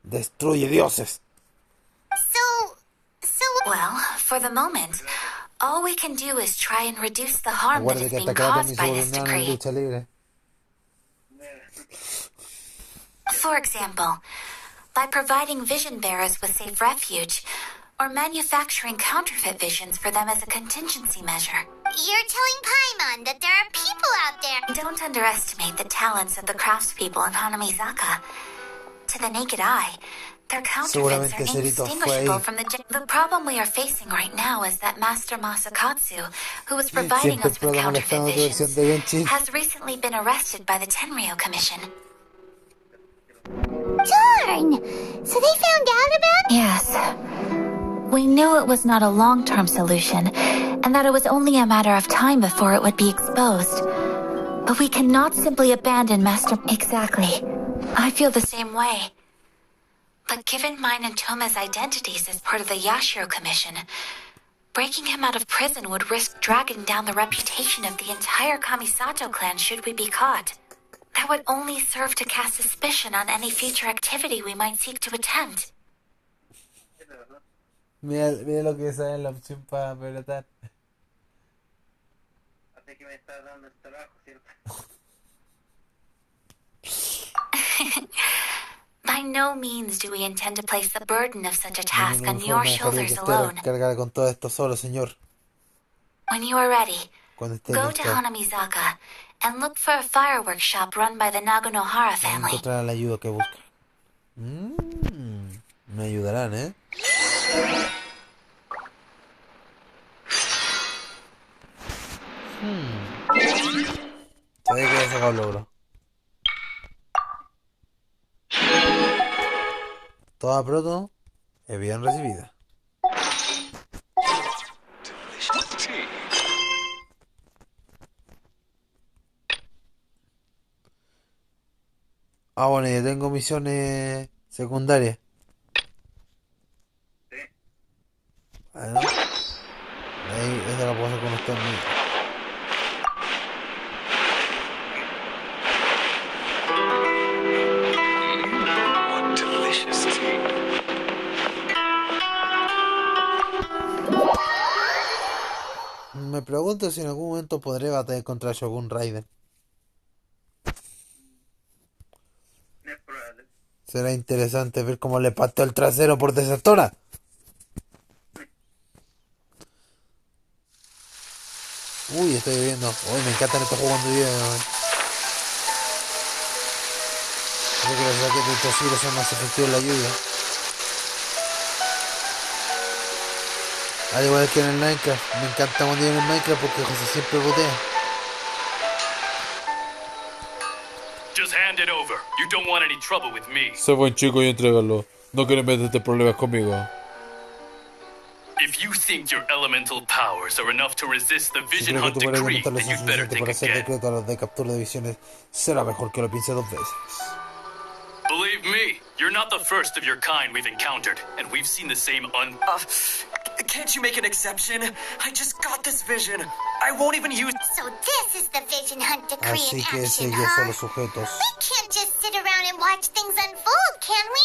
destruye dioses. So, Well, for the moment, all we can do is try and reduce the harm that Acuérdate is que being hasta acá caused también by se this volvieron en decree. lucha libre. For example, by providing vision bearers with safe refuge, or manufacturing counterfeit visions for them as a contingency measure. you're telling Paimon that there are people out there. Don't underestimate the talents of the craftspeople in Hanamizaka. To the naked eye, their counterfeits are Seguramente Cerito fue indistinguishable ahí. from the problem we are facing right now is that Master Masakatsu, who was providing Siempre us with explota counterfeit molestando tu versión visions, de Genshin. has recently been arrested by the Tenryo Commission. Darn! So they found out about it? Yes. We knew it was not a long-term solution, and that it was only a matter of time before it would be exposed. But we cannot simply abandon Master... Exactly. I feel the same way. But given mine and Toma's identities as part of the Yashiro Commission, breaking him out of prison would risk dragging down the reputation of the entire Kamisato clan should we be caught. That would only serve to cast suspicion on any future activity we might seek to attempt. Mira, mira lo que sale en la opción para pelotar. Así que me estás dando el trabajo, ¿cierto? By By no means do we intend to place the burden of such a De task ninguna on your forma dejaría que shoulders usted alone. cargara con todo esto solo, señor. When you are ready, Cuando esté go to listo, Hanamizaka and look for a fireworks shop run by the Naganohara family. encontrará la ayuda que busca. Me ayudarán, ¿eh? Sabía que había sacado el logro. Toda proto es bien recibida. Ah, bueno, yo tengo misiones secundarias. Bueno, ahí esa la puedo hacer con usted mismo. Me pregunto si en algún momento podré batallar contra Shogun Raiden. Será interesante ver cómo le pateó el trasero por desertora. Uy, estoy lloviendo. Uy, me encantan estos juegos cuando llueve. Creo que los ataques de Toshiro son más efectivos en la lluvia. Al igual que en el Minecraft. Me encanta cuando llueve en el Minecraft porque José siempre botea. Just hand it over. You don't want any trouble with me. Sé buen chico y entrégalo. No quiero meterte problemas conmigo. If you think your elemental powers are enough to resist the Si vision creo que hunt tu poder decree, elemental es then you'd better suficiente think para hacer again. decreto a los de captura de visiones, será mejor que lo piense dos veces. Believe me, you're not the first of your kind we've encountered, and we've seen the same Can't you make an exception? I just got this vision. I won't even use... So this is the vision hunt decree Así in que action, ellos son huh? los sujetos. We can't just sit around and watch things unfold, can we?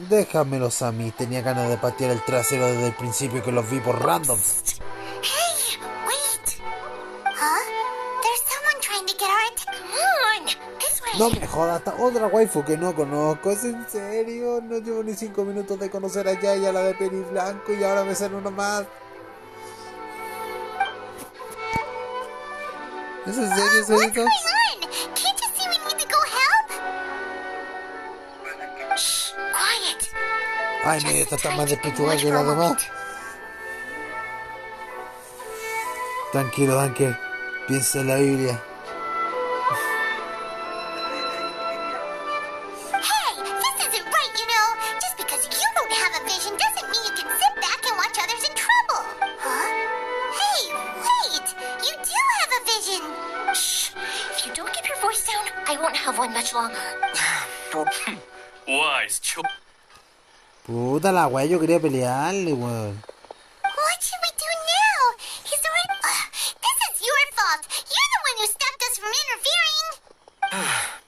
Déjamelos a mí. Tenía ganas de patear el trasero desde el principio que los vi por random. Hey, wait. Huh? There's someone trying to get our attention. Come on, this way. No me jodas, hasta otra waifu que no conozco. ¿Es en serio? No llevo ni 5 minutos de conocer a Yaya, la de pelo blanco, y ahora me sale uno más. ¿Es en serio, What's Cerritos? going on? Can't you see we need to go help? Shh, quiet. Ay, mira, esta está más despechugada que la demás. Tranquilo, Danker. Piensa en la Biblia. Hey, this isn't right, you know. Just because you don't have a vision doesn't mean you can sit back and watch others in trouble. Huh? Hey, wait. You do have a vision. Shh. If you don't keep your voice down, I won't have one much longer. wise choice. Puta la wea, yo quería pelearle, weón. What should we do now? He's already... this is your fault. You're the one who stopped us from interfering.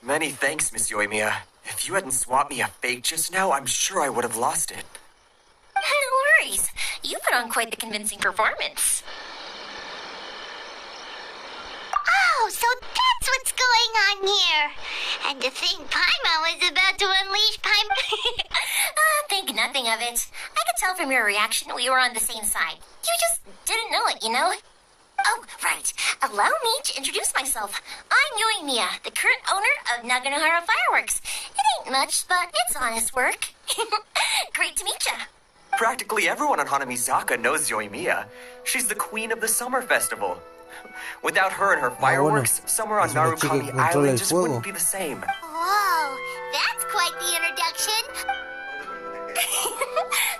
Many thanks, Miss Yoimiya. If you hadn't swapped me a fake just now, I'm sure I would have lost it. No worries. You put on quite the convincing performance. Oh, so that's what's going on here. And to think Paimon was about to unleash Paimon... Think nothing of it. I could tell from your reaction we were on the same side. You just didn't know it, you know? Oh, right. Allow me to introduce myself. I'm Yoimiya, the current owner of Naganohara Fireworks. It ain't much, but it's honest work. Great to meet ya. Practically everyone on Hanamizaka knows Yoimiya. She's the queen of the summer festival. Without her and her fireworks, summer on Es una chica que Narukami controla Island el just fuego. wouldn't be the same. Whoa, that's quite the introduction.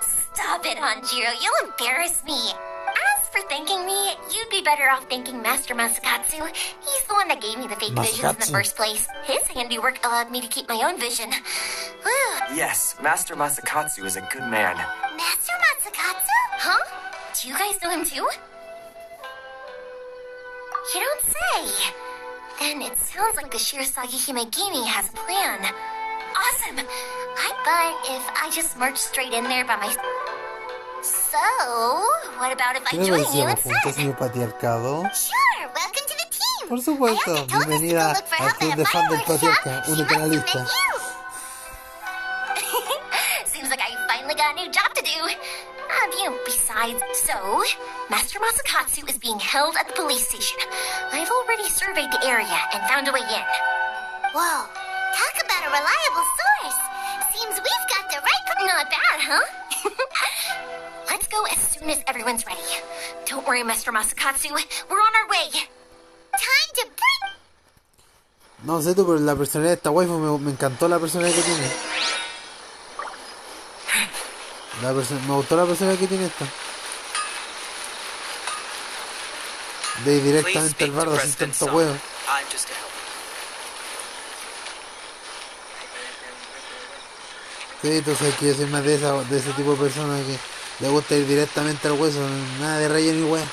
Stop it, Hanjiro. You'll embarrass me. As for thanking me, you'd be better off thanking Master Masakatsu. He's the one that gave me the fake visions in the Masakatsu. first place. His handiwork allowed me to keep my own vision. Whew. Yes, Master Masakatsu is a good man. Master Matsukatsu? Huh? Do you guys know him too? You don't say. Then it sounds like the Shirasagi Himegimi has a plan. Awesome! But if I just march straight in there by myself... So, what about if I ¿Qué le join you decíamos juntos, instead? señor patriarcado? Sure, welcome to the team. Por supuesto, Ayaka told us to go bienvenida look for al help club at de a fan del fireworks shop. patriarca, She única en la must have lista. met you. Besides, so, Master Masakatsu is being held at the police station. I've already surveyed the area and found a way in. Whoa, talk about a reliable source. Seems we've got the right... Not bad, huh? Let's go as soon as everyone's ready. Don't worry, Master Masakatsu. We're on our way. Time to bring... No sé tú, pero la personalidad de esta waifu me encantó la personalidad que tiene. Me gustó la personalidad que tiene esta. De ir directamente al bardo sin tanto huevo. Sí, entonces quiero ser más de ese tipo de personas que le gusta ir directamente al hueso, nada de relleno ni huevo.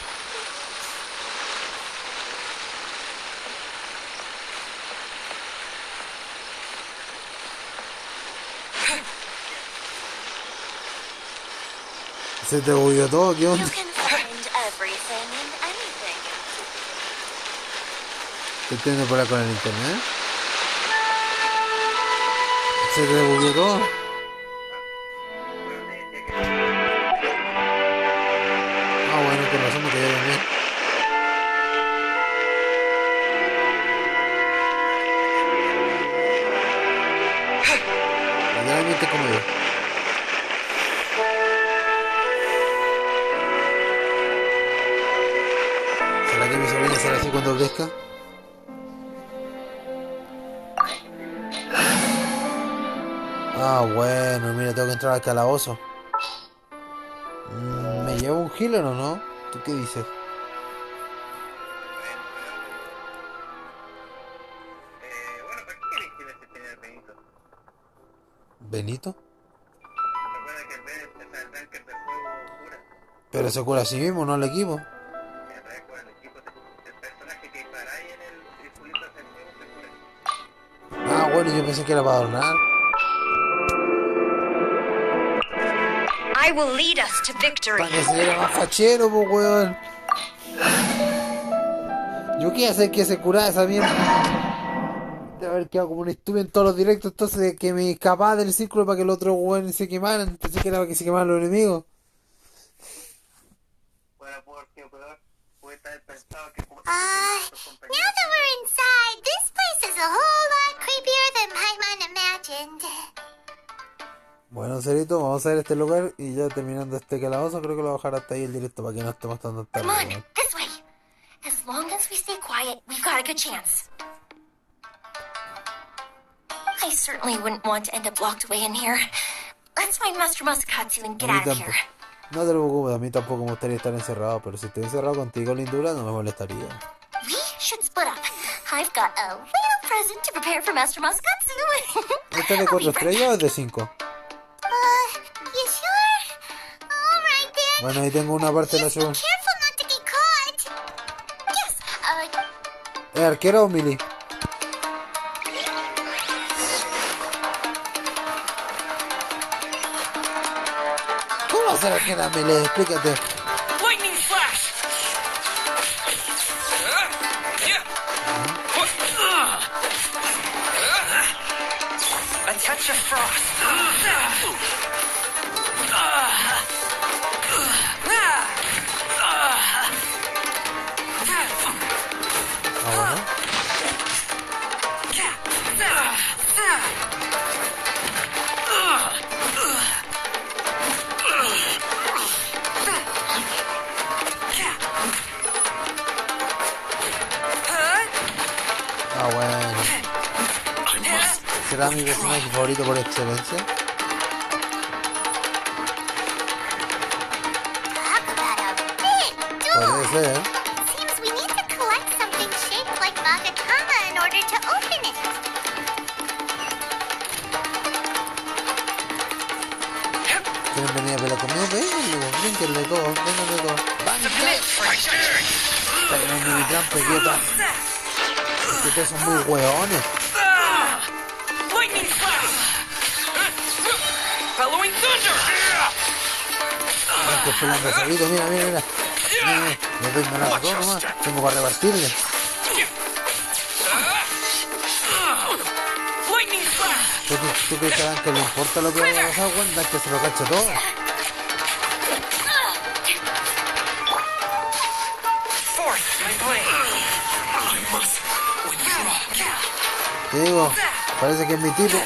Se te bugueó todo, ¿qué onda? Te entiendo por acá con el internet. Se te bugueó todo. Ah, bueno, con razón me quedé dormido. Literalmente como yo. ¿Será que mi sobrina será así cuando crezca? Ah, bueno, mira, tengo que entrar al calabozo. ¿Me llevo un healer o no? ¿Tú qué dices? Bueno, ¿para qué quieres que este tener Benito? ¿Benito? Recuerda que el Dankerverse del juego cura. Pero se cura a sí mismo, no al equipo. Con el equipo del personaje que disparáis en el circulito del juego se cura. Ah, bueno, yo pensé que era para adornar. I will lead us to victory. Para que se viera más fachero, po, weón. Yo quería hacer que se curara esa mierda. De haber quedado como un estúpido en todos los directos, entonces que me escapaba del círculo para que los otros weones se quemaran. Pensé que era para que se quemaran los enemigos. Now that we're inside, this place is a whole lot creepier than Paimon imagined. Bueno, Cerito, vamos a ver este lugar y ya terminando este calabozo, creo que lo voy a bajar hasta ahí el directo para que no estemos tan tarde. Come on, this way. As long as we stay quiet, we've got a good chance. I certainly wouldn't want to end up locked away in here. Let's find Master Masakatsu and get out of here. No te preocupes, a mí tampoco me gustaría estar encerrado, pero si estoy encerrado contigo, Lindura, no me molestaría. We should split up. I've got a little present to prepare for Master Masakatsu. ¿Este es de 4 estrellas o es de 5? You sure? Alright then. Bueno, ahí tengo una parte de la show. Careful not to get caught. Yes, ¿Es arquera o mili? ¿Cómo va a ser arquera melee? Explícate. Lightning flash. A touch of frost. Ah, bueno. ¿Será mi personaje favorito por excelencia? Puede ser. seems we need to collect something shaped like Magatama in order to open it. ¿Quieren venir a pelear conmigo? Vénganle todos, vénganle todos. Pero mi trampa, idiota. Es que ustedes son muy hueones. Lightning flash. Bellowing thunder. Estoy peleando solito, mira. Me doy manada todo nomás. Tengo para repartirle. Lightning flash. ¿Tú crees que le importa lo que vaya a pasar, weón? Que se lo cacha todo. Te digo, parece que es mi tipo.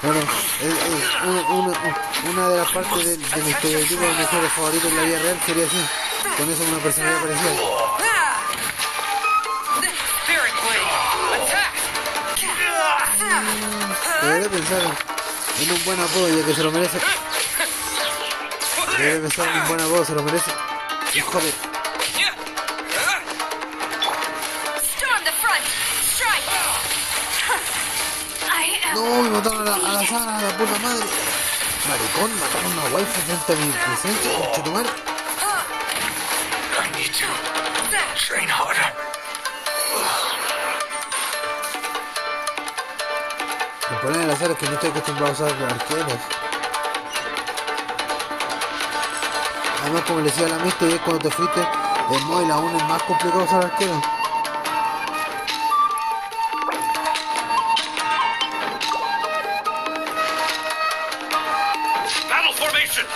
Bueno, una de las partes de mi estereotipo de mujeres favoritos en la vida real sería así, con eso una personalidad parecida. Debería pensar en un buen apodo, ya que se lo merece. Debería pensar en un buen apodo, se lo merece. Hijo de... No, me mataron a la Sara, a la puta madre. Maricón, mataron a una waifu frente a mi presencia, conchetumare. I need to train harder. El problema de la Sara es que no estoy acostumbrado a usar arqueros. Además, como le decía a la Misty, es cuando te fuiste, el móvil aún es más complicado usar arqueros. This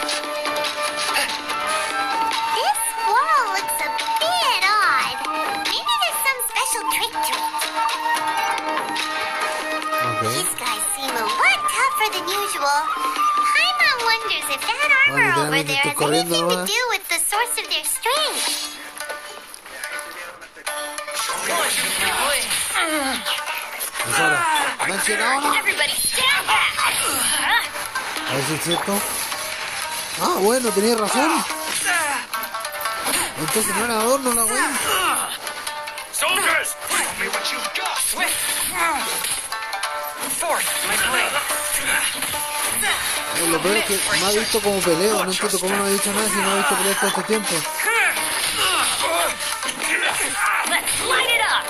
wall looks a bit odd. Maybe there's some special trick to it. Okay. These guys seem a lot tougher than usual. Paimon wonders if that armor over there has anything to do with the source of their strength. Everybody stand back! A ver si es cierto. Ah, bueno, tenía razón. Entonces no era adorno la wea. Soldiers, show me what you've got. Swift! Force, my blade! Lo peor es que me ha visto como peleo. No entiendo cómo no me ha dicho nada si no ha visto pelear todo este tiempo. Let's light it up!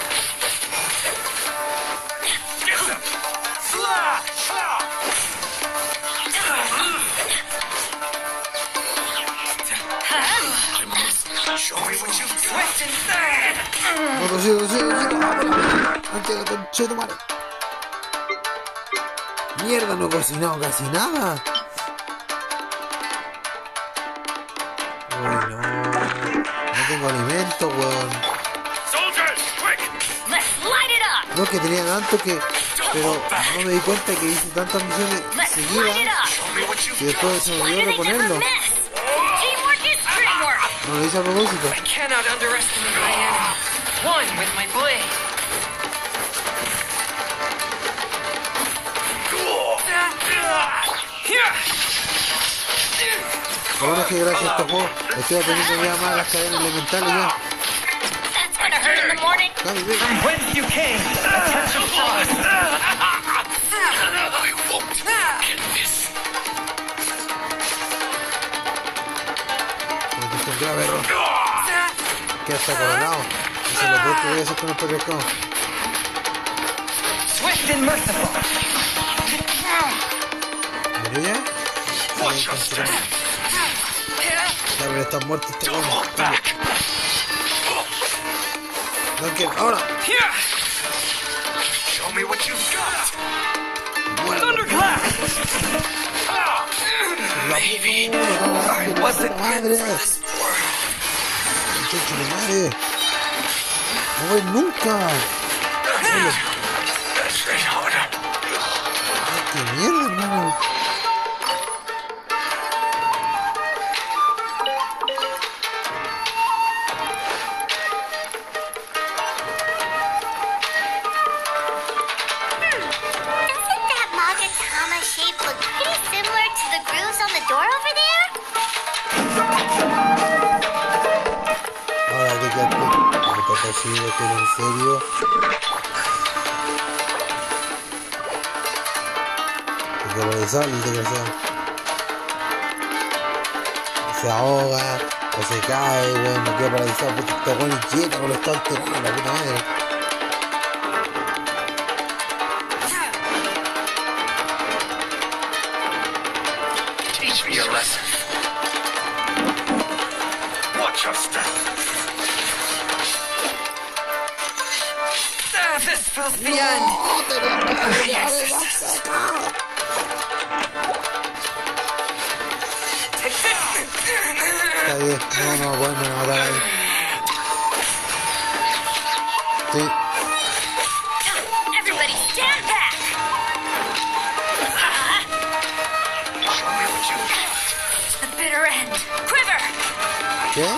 Show me what you've got. Swift inside! No, antes de la concha de tu madre. Mierda, no he cocinado casi nada. Uy, no. No tengo alimento, weón. Soldiers, quick! Let's light it up! No, que tenía tanto que... Pero no me di cuenta que hice tantas misiones Let's light it seguidas up! que después se me Why olvidó do they never reponerlo. miss? Teamwork is dreamwork! No lo hice a propósito. I cannot underestimate my enemy. One with my blade. Lo bueno es que gracias a este juego estoy aprendiendo ya más las cadenas elementales ya. That's gonna hurt in the morning! Dale, ve. From whence you came, attention frost. I won't get this. Como que es un grave error. Queda hasta coronado. Eso es lo peor que voy a hacer con el patriarcado. Swift and merciful. ¿Murió ya? Watch your step. Ya, pero está muerto este Don't weón. hold back. Dunker, ahora. Show me what you've got. Thunderclap. Maybe I wasn't madre. Muchacho de madre. No voy nunca. train harder. Qué mierda, hermano. Doesn't that Magatama shape look pretty similar to the grooves on the door over there? Ahora que ya te toca así, en serio. Que lo desale, el desgraciado. Se ahoga, o se cae, weón, me queda paralizado, porque este weón es quieta, con lo está alterando, la puta madre. Teach me a lesson. Watch your step. This spells the end. Take this. Está bien. No, bueno, me matar ahí. Sí. Everybody stand back! The bitter end. Quiver! ¿Qué?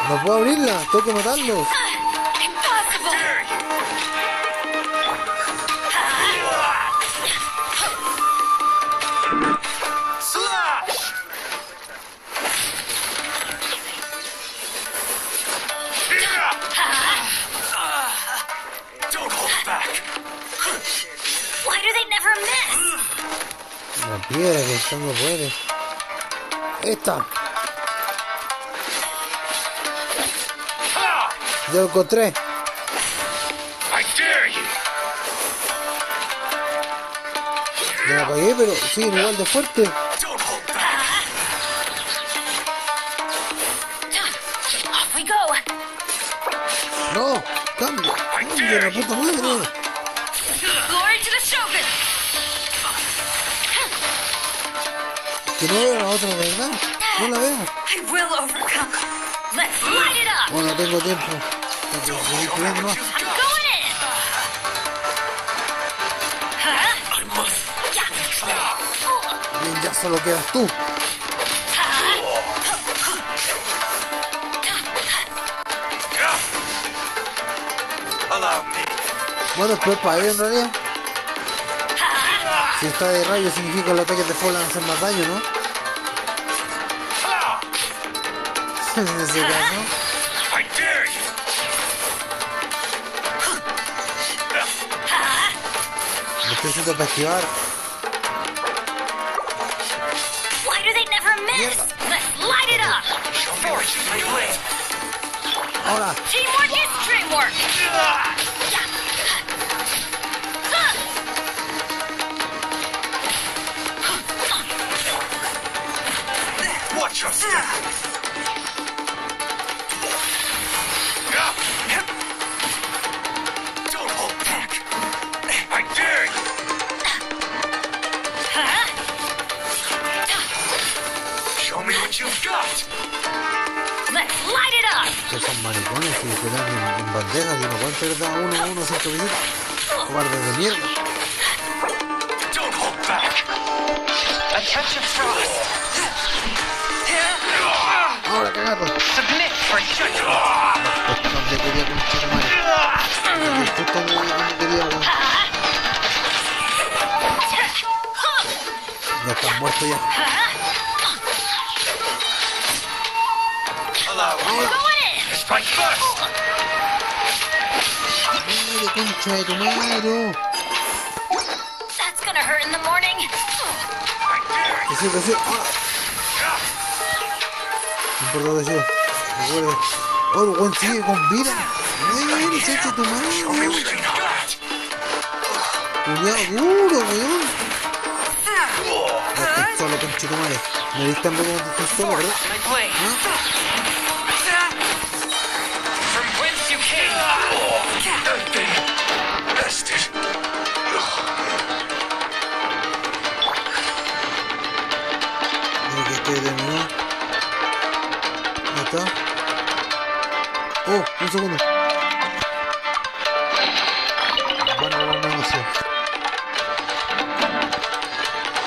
No puedo abrirla, tengo que matarlos. Impossible! Don't hold back. Why do they never miss? La piedra que esta no puede. Esta. Ya lo encontré. I dare you. Ya la apagué, pero siguen igual de fuerte. Don't hold back. Off we go! No, cambia. Cambia la puta madre. Glory to the Shogun! Que no veo la otra, de verdad. No la veo. I will overcome. Let's light it up! Bueno, no tengo tiempo. Tengo que seguir cuidando más. I'm going in! Huh? Bien, ya solo quedas tú. Allow me. Bueno, después para ellos en realidad. Si está de rayo significa que los ataques de fuego van a hacer más daño, ¿no? En ese caso. I dare you. Lo estoy haciendo para esquivar. Why do they never miss? Let's light it up! Forge my blade. Ahora. Teamwork is dreamwork! Watch your step. Don't hold back. I dare you. Show me what you've got. Let's light it up! Que son maricones que se dan en bandejas y no pueden perder a uno sin visitas. Guardas de mierda. Don't hold back. A touch of frost. Ahora cagato. Submit for judgment. Esto donde quería con chico madre. Esto donde quería, weón. Ya están muertos ya. Allow me. Strike first. Madre, concha de tu madre. That's gonna hurt in the morning. Que sí. Ahora. No importa que sea. Recuerda. Oh, el weón sigue con vida. Ay, se echa tu madre, weón. Cuidado duro, weón. No estoy solo, concha de tu madre. Me diste tan loco cuando estoy solo, ¿verdad? My blade. ¿Ah? From whence you came. Bastard. Mira que estoy terminado. Ahí está. Oh, un segundo. Bueno, buena negocio.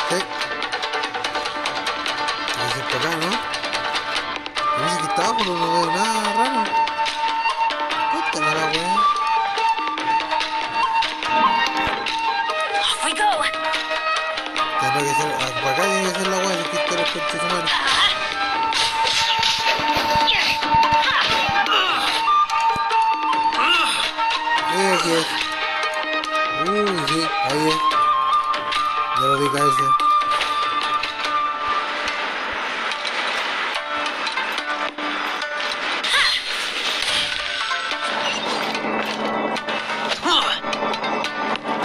Sí. Parece que acá, ¿no? Parece que está abajo, no veo nada raro. Puta la weá. Off we go! Tendrá que ser, para acá tiene que ser la weá, si quita los coches humanos. Aquí es. Sí, ahí es. Ya lo vi caerse.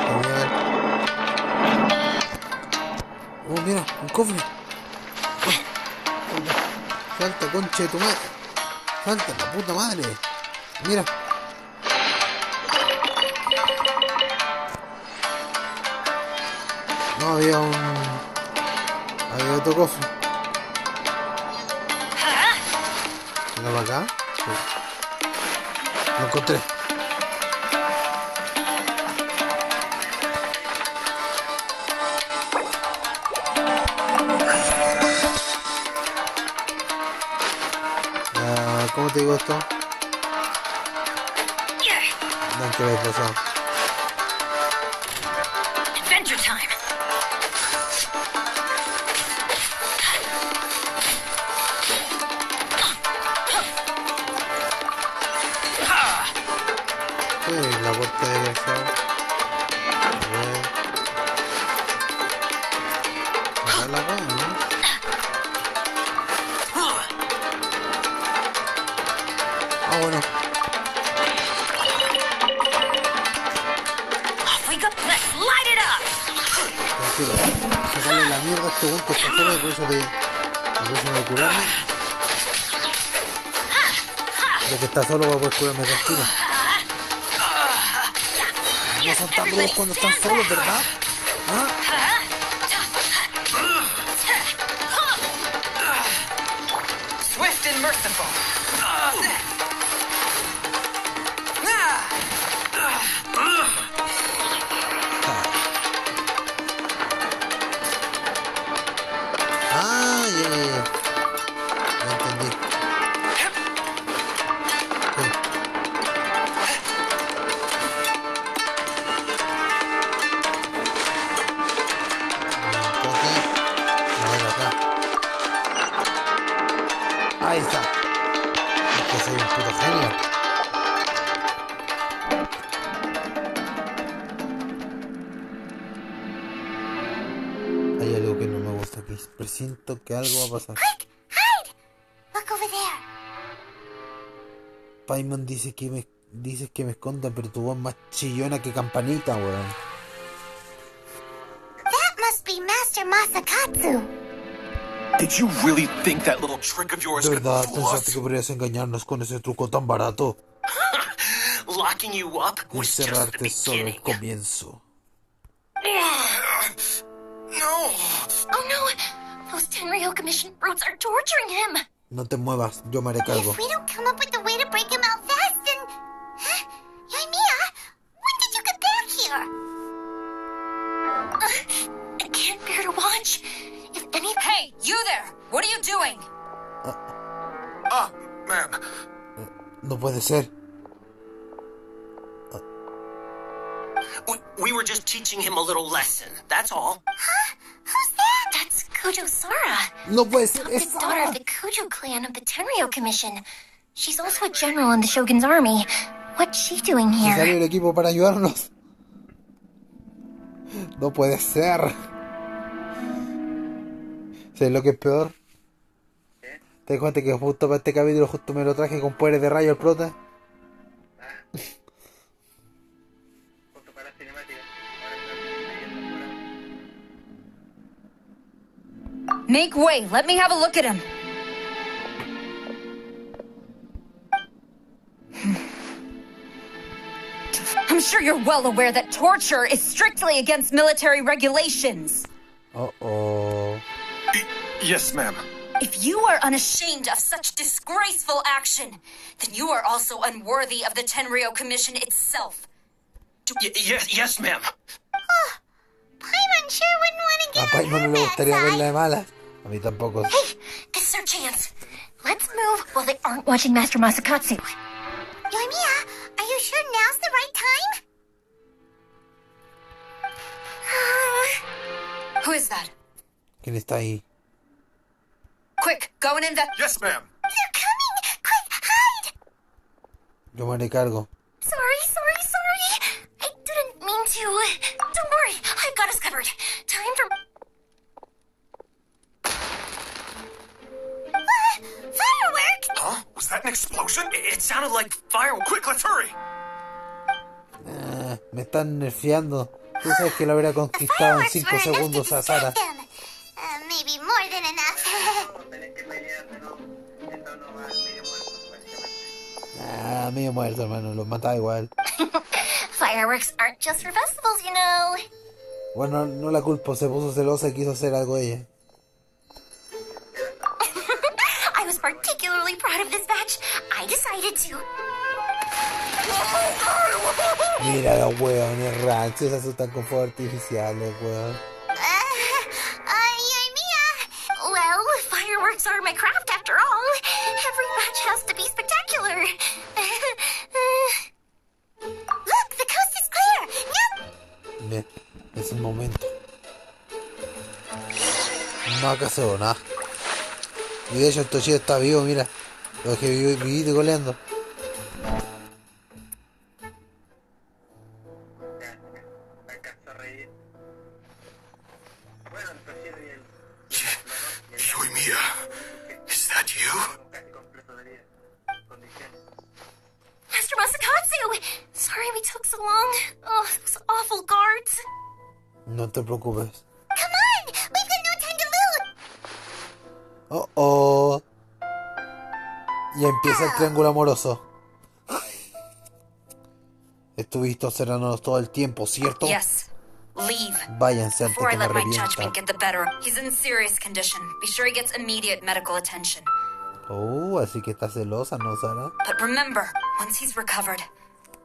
Genial. Oh, mira, un cofre. Salta, concha de tu madre. Salta, la puta madre. Mira. No, había otro cofre. Venga para acá. Sí. Lo encontré. ¿Cómo te digo esto? No, ¿qué había pasado? Adventure time. La puerta de desgraciado. A ver. Acá la weá, ¿no? Ah, bueno. Off we go. Let's light it up. Tranquilo. Sacarle la mierda a este weón que está fuera de eso de curarme. Ya que está solo va a poder curarme tranquilo. No son tan duros cuando están solos, ¿verdad? ¿Ah? Swift and merciful. Ah, ya. Ya entendí. Ahí está. Es que soy un puto genio. Hay algo que no me gusta aquí. Presiento que algo va a pasar. Quick, hide! Look over there. Paimon dice que me esconda, pero tu voz más chillona que campanita, weón. That must be Master Masakatsu. Did you really think that little trick of yours ¿De could verdad fool pensaste us? que podrías engañarnos con ese truco tan barato? Locking you up was just the Encerrarte solo el beginning. comienzo. No. Oh no! Those Tenryo Commission brutes are torturing him! No te muevas, yo me haré cargo. If we don't come up with a way to break him out fast, then... Huh? Yoimiya, when did you get back here? I can't bear to watch. If any... Hey, you there! What are you doing? Ma'am. No puede ser. We were just teaching him a little lesson, that's all. Huh? Who's that? That's Kujo Sara, No puede ser. the Es daughter Sara. of the Kujo clan of the Tenryo Commission. She's also a general in the Shogun's army. What's she doing Se salió here? el equipo para ayudarnos. No puede ser. ¿Sabes lo que es peor? ¿Te das cuenta que justo para este capítulo justo me lo traje con poderes de rayo el prota? Justo para la cinemática. Ahora está Make way. Let me have a look at him. I'm sure you're well aware that torture is strictly against military regulations. Oh. Yes, ma'am. If you are unashamed of such disgraceful action, then you are also unworthy of the Tenryo Commission itself. Yes, ma'am. Paimon sure wouldn't want to A get Paimon no on le her gustaría verla backside. de mala. A mí tampoco. Hey, this is our chance. Let's move while they aren't watching Master Masakatsu. Yoimiya, are you sure now's the right time? Who is that? ¿Quién está ahí? Quick, go and invest. Yes, ma'am. They're coming! Quick, hide! Yo me haré cargo. Sorry. I didn't mean to. Don't worry, I've got us covered. Time for... Fireworks! Huh? Was that an explosion? It sounded like fireworks. Quick, let's hurry. Me están nerfeando. Tú sabes que lo hubiera conquistado en 5 segundos a Sara. Maybe more than enough. Vamos a tener que pelear, pero está uno más medio muerto, básicamente. Medio muerto, hermano. Lo mataba igual. Fireworks aren't just for festivals, you know. Bueno, no la culpo. Se puso celosa y quiso hacer algo ella. I was particularly proud of this batch, I decided to. Mira los hueones rancios, se asustan con fuegos artificiales, weón. Well, fireworks are my craft after all. Every batch has to be spectacular. Look, the coast is clear. Yep. Bien, es el momento. No acaso nada. Y de hecho el Toshio está vivo, mira. Lo que viví goleando. Yoimiya, is that you? Master Masakatsu! Sorry we took so long. Oh, those awful guards. No te preocupes. Come on! We've got no time to loot! Oh, oh. Y empieza el triángulo amoroso. Estuviste observándonos todo el tiempo, ¿cierto? Yes. Leave. Váyanse antes Before I que me let my revienta. judgment get the better. He's in serious condition. Be sure he gets immediate medical attention. Oh, así que está celosa, ¿no, Sara? But remember, once he's recovered,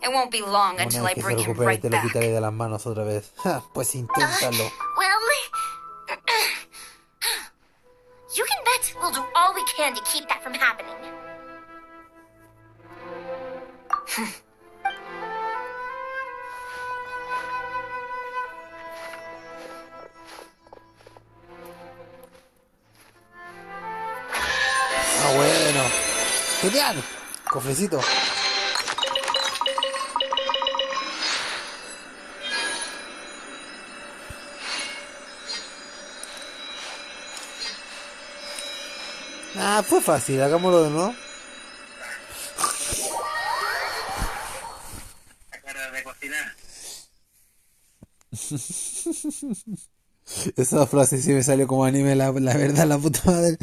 it won't be long Una until vez I que se bring him recupere right te lo back. quitaré de las manos otra vez. Ja, pues inténtalo. Well, you can bet we'll do all we can to keep that from happening. Ah, bueno. Genial. Cofrecito. Ah, fue fácil. Hagámoslo de nuevo. Cara de cocinar. Esa frase sí me salió como anime, la verdad, la puta madre.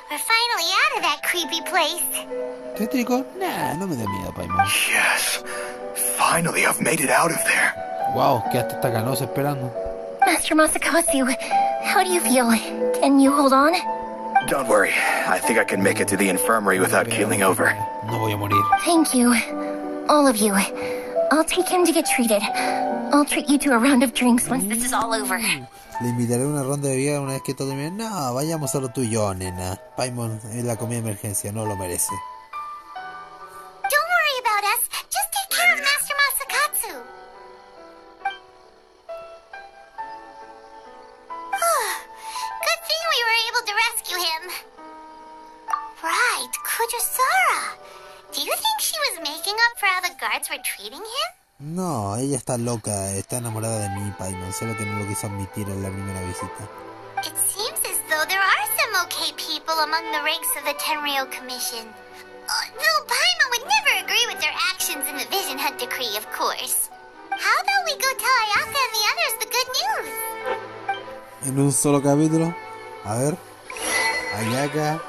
We're finally out of that creepy place. ¿Tétrico? Nah, no me da miedo, Paimon. Yes. Finally, I've made it out of there. Wow, quedaste hasta canoso esperando. Master Masakatsu, how do you feel? Can you hold on? Don't worry. I think I can make it to the infirmary without keeling over. No voy a morir. Thank you. All of you. I'll take him to get treated. I'll treat you to a round of drinks once this is all over. Le invitaré a una ronda de vida una vez que todo termine. No, vayamos solo tú y yo, nena. Paimon es la comida de emergencia, no lo merece. Don't worry about us. Just take care of Master Masakatsu. Good thing we were able to rescue him. Right, Kujusara. Do you think she was making up for how the guards were treating him? No, ella está loca, está enamorada de mí, Paimon, solo que no lo quiso admitir en la primera visita. It seems as though there are some okay people among the ranks of the Tenryou Commission. Though Paimon would never agree with their actions in the Vision Hunt decree, of course. How about we go tell Ayaka and the others the good news? En un solo capítulo, a ver, Ayaka,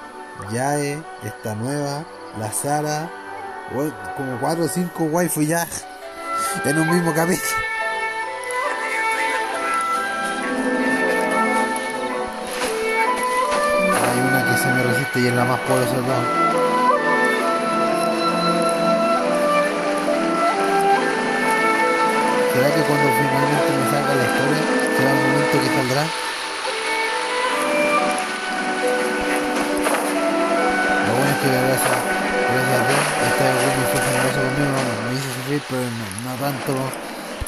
Yae, esta nueva, la Sara, como 4 o 5 waifu ya, en un mismo capítulo. Hay una que se me resiste y es la más poderosa de todas. ¿Será que cuando finalmente me salga la historia, será el momento que saldrá? Lo bueno es que gracias a Dios, este alumno fue generoso conmigo, me hizo sufrir, pero no tanto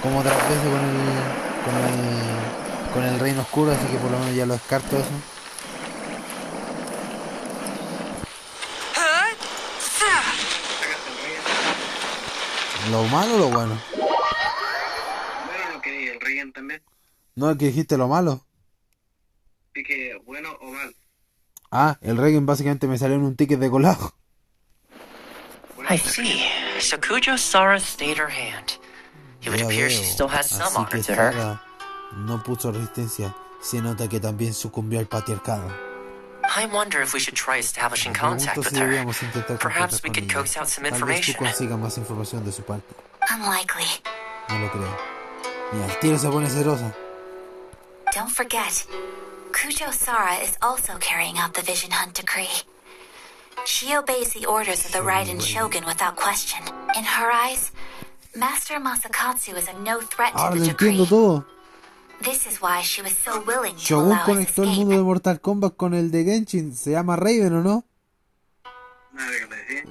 como otras veces con el reino oscuro, así que por lo menos ya lo descarto eso. ¿Lo malo o lo bueno? Bueno, lo que el Regen también. No, el que dijiste lo malo. Así que bueno o mal. Ah, el Regen básicamente me salió en un ticket de colado. I see. So Kujo Sara stayed her hand. It would Ya appear veo. she still has some Así honor que to her. Sara no puso resistencia. Se nota que también sucumbió al patriarcado. I wonder if we should try establishing Me contact pregunto with si her. deberíamos intentar Perhaps contactar we con could ella. coax out some Tal vez tú information. consigas más información de su parte. Unlikely. No lo creo. Y al tiro se pone celosa. Don't forget, Kujo Sara is also carrying out the Vision Hunt decree. She obeys the orders of the Raiden Shogun without question. In her eyes, Master Masakatsu is a no threat to Ahora the lo decree. entiendo todo. This is why she was so willing to Shogun allow his conectó el mundo de escape. Mortal Kombat con el de Genshin. Se llama Raven, ¿o no? Nada que me decía.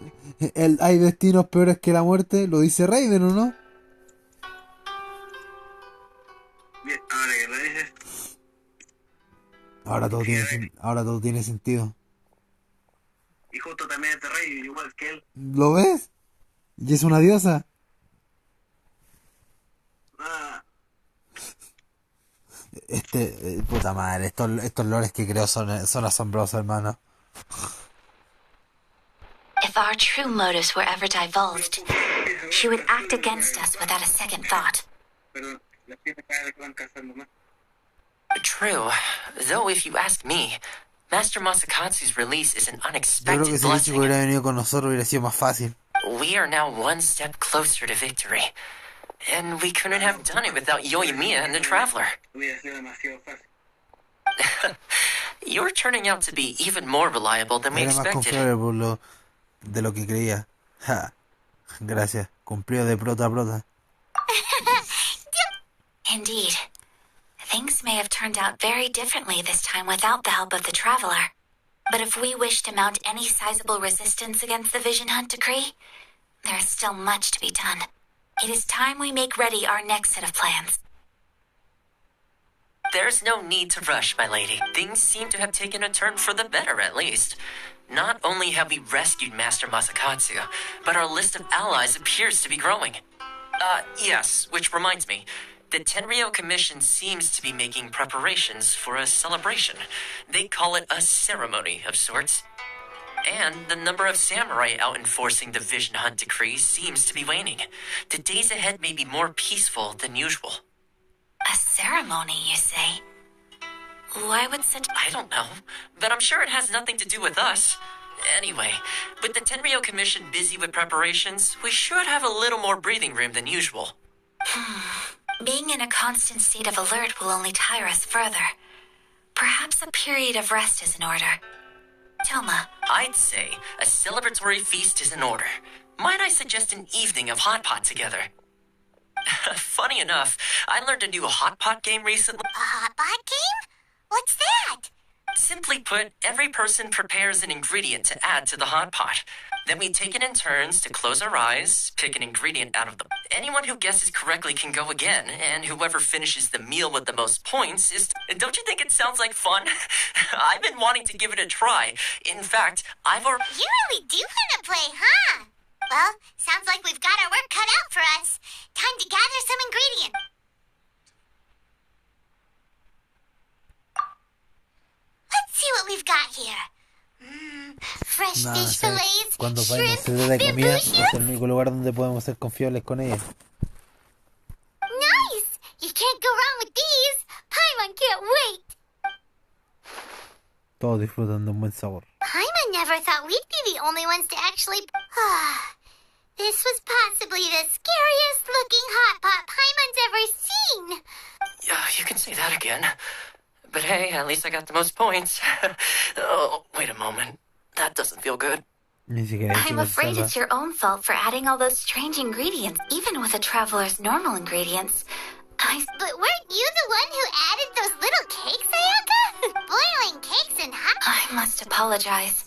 Hay destinos peores que la muerte. Lo dice Raven, ¿o no? Bien, ahora que lo dices, Ahora todo tiene sentido. y justo también es de rey, igual que él. ¿Lo ves? Y es una diosa. Ah, Puta madre, estos lores que creo son asombrosos, hermano. If our true motives were ever divulged, she would act against us without a second thought. pero las piezas cada vez van cazando más. True. Though, if you ask me, Master Masakatsu's release is an Yo creo unexpected que si el chico blessing. hubiera venido con nosotros hubiera sido más fácil. We are now one step closer to victory. And we couldn't have done it without Yoimiya and the Traveler. Hubiera sido demasiado fácil. You're turning out to be even more reliable than we Era más expected. confiable de lo que creía. Ja. Gracias. Cumplió de prota a prota. Indeed. Things may have turned out very differently this time without the help of the Traveler. But if we wish to mount any sizable resistance against the Vision Hunt decree, there is still much to be done. It is time we make ready our next set of plans. There's no need to rush, my lady. Things seem to have taken a turn for the better, at least. Not only have we rescued Master Masakatsu, but our list of allies appears to be growing. Yes, which reminds me. The Tenryou Commission seems to be making preparations for a celebration. They call it a ceremony of sorts. And the number of samurai out enforcing the Vision Hunt decree seems to be waning. The days ahead may be more peaceful than usual. A ceremony, you say? Why would such... I don't know, but I'm sure it has nothing to do with us. Anyway, with the Tenryou Commission busy with preparations, we should have a little more breathing room than usual. Being in a constant state of alert will only tire us further. Perhaps a period of rest is in order. Toma, I'd say a celebratory feast is in order. Might I suggest an evening of hot pot together? Funny enough, I learned a new hot pot game recently. A hot pot game? What's that? Simply put, every person prepares an ingredient to add to the hot pot. Then we take it in turns to close our eyes, pick an ingredient out of the... Anyone who guesses correctly can go again, and whoever finishes the meal with the most points is... Don't you think it sounds like fun? I've been wanting to give it a try. In fact, I've already... You really do want to play, huh? Well, sounds like we've got our work cut out for us. Time to gather some ingredients. Let's see what we've got here. Fresh No, fish sé, fillets, cuando shrimp, se trata de comida, bamboo es shoots. el único lugar donde podemos ser confiables con ella. Nice! You can't go wrong with these. Paimon can't wait. Todos disfrutan de un buen sabor. Paimon never thought we'd be the only ones to actually... This was possibly the scariest looking hot pot Paimon's ever seen. You can say that again. But hey, at least I got the most points. Oh, wait a moment. That doesn't feel good. Ni siquiera he I'm hecho afraid salsa. it's your own fault for adding all those strange ingredients, even with a traveler's normal ingredients. But weren't you the one who added those little cakes, Ayaka? Boiling cakes and hot... I must apologize.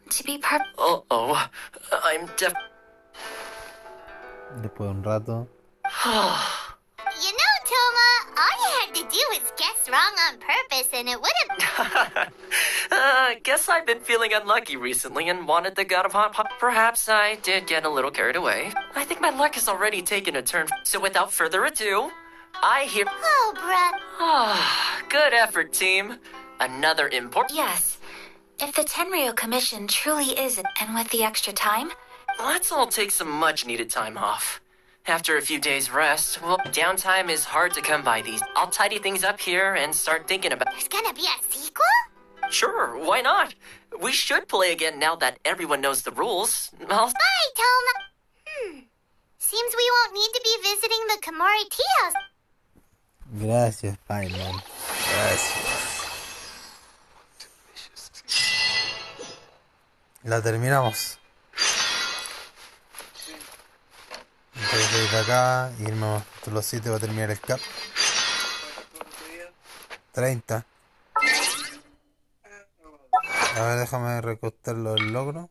To be Uh-oh. I'm Después de un rato. You know, Toma, all you had to do was guess wrong on purpose and it would have... Guess I've been feeling unlucky recently and wanted the god of hot pot. Perhaps I did get a little carried away. I think my luck has already taken a turn. So without further ado, I hear... Oh, bruh. Good effort, team. Another important... Yes. If the Tenryou Commission truly is, and with the extra time... Let's all take some much-needed time off. After a few days rest, well, downtime is hard to come by these. I'll tidy things up here and start thinking about... There's gonna be a sequel? Sure, why not? We should play again now that everyone knows the rules. Bye, Toma. Seems we won't need to be visiting the Komori tea house. Gracias, Paimon. Gracias. La terminamos. Entonces voy de acá, irnos a los sitios para terminar el cap. 30. A ver, déjame recostar los logros.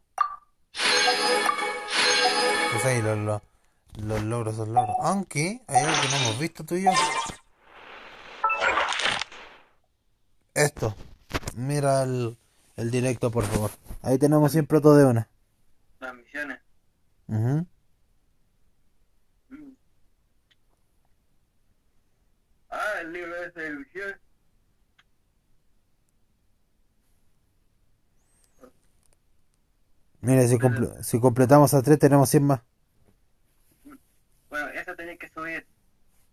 Pues ahí los logros son logros. Aunque hay algo que no hemos visto tú y yo. Esto. Mira el directo, por favor. Ahí tenemos siempre todo de una. Las misiones. Ujú. Ah, el libro ese de misiones. Mira, si completamos a 3 tenemos 100 más. Bueno, esa tenía que subir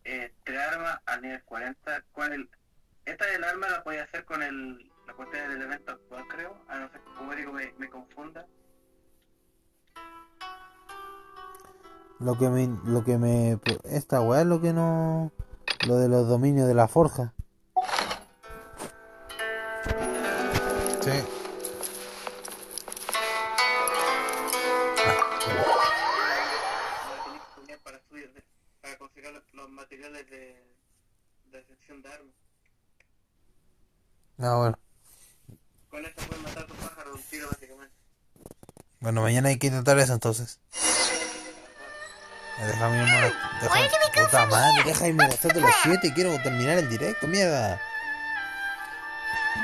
3 armas al nivel 40. Esta del arma la podía hacer con la cuestión del elemento actual, creo. A no ser que como digo me confunda. Esta weá es lo que no... Lo de los dominios de la forja. Sí. Para conseguir los materiales de sección de armas. Ah, bueno. Con esto puedes matar a tu pájaro de un tiro básicamente. Bueno, mañana hay que intentar eso entonces. Déjame irme puta madre, déjame irme gastarte las 7 y quiero terminar el directo, mierda.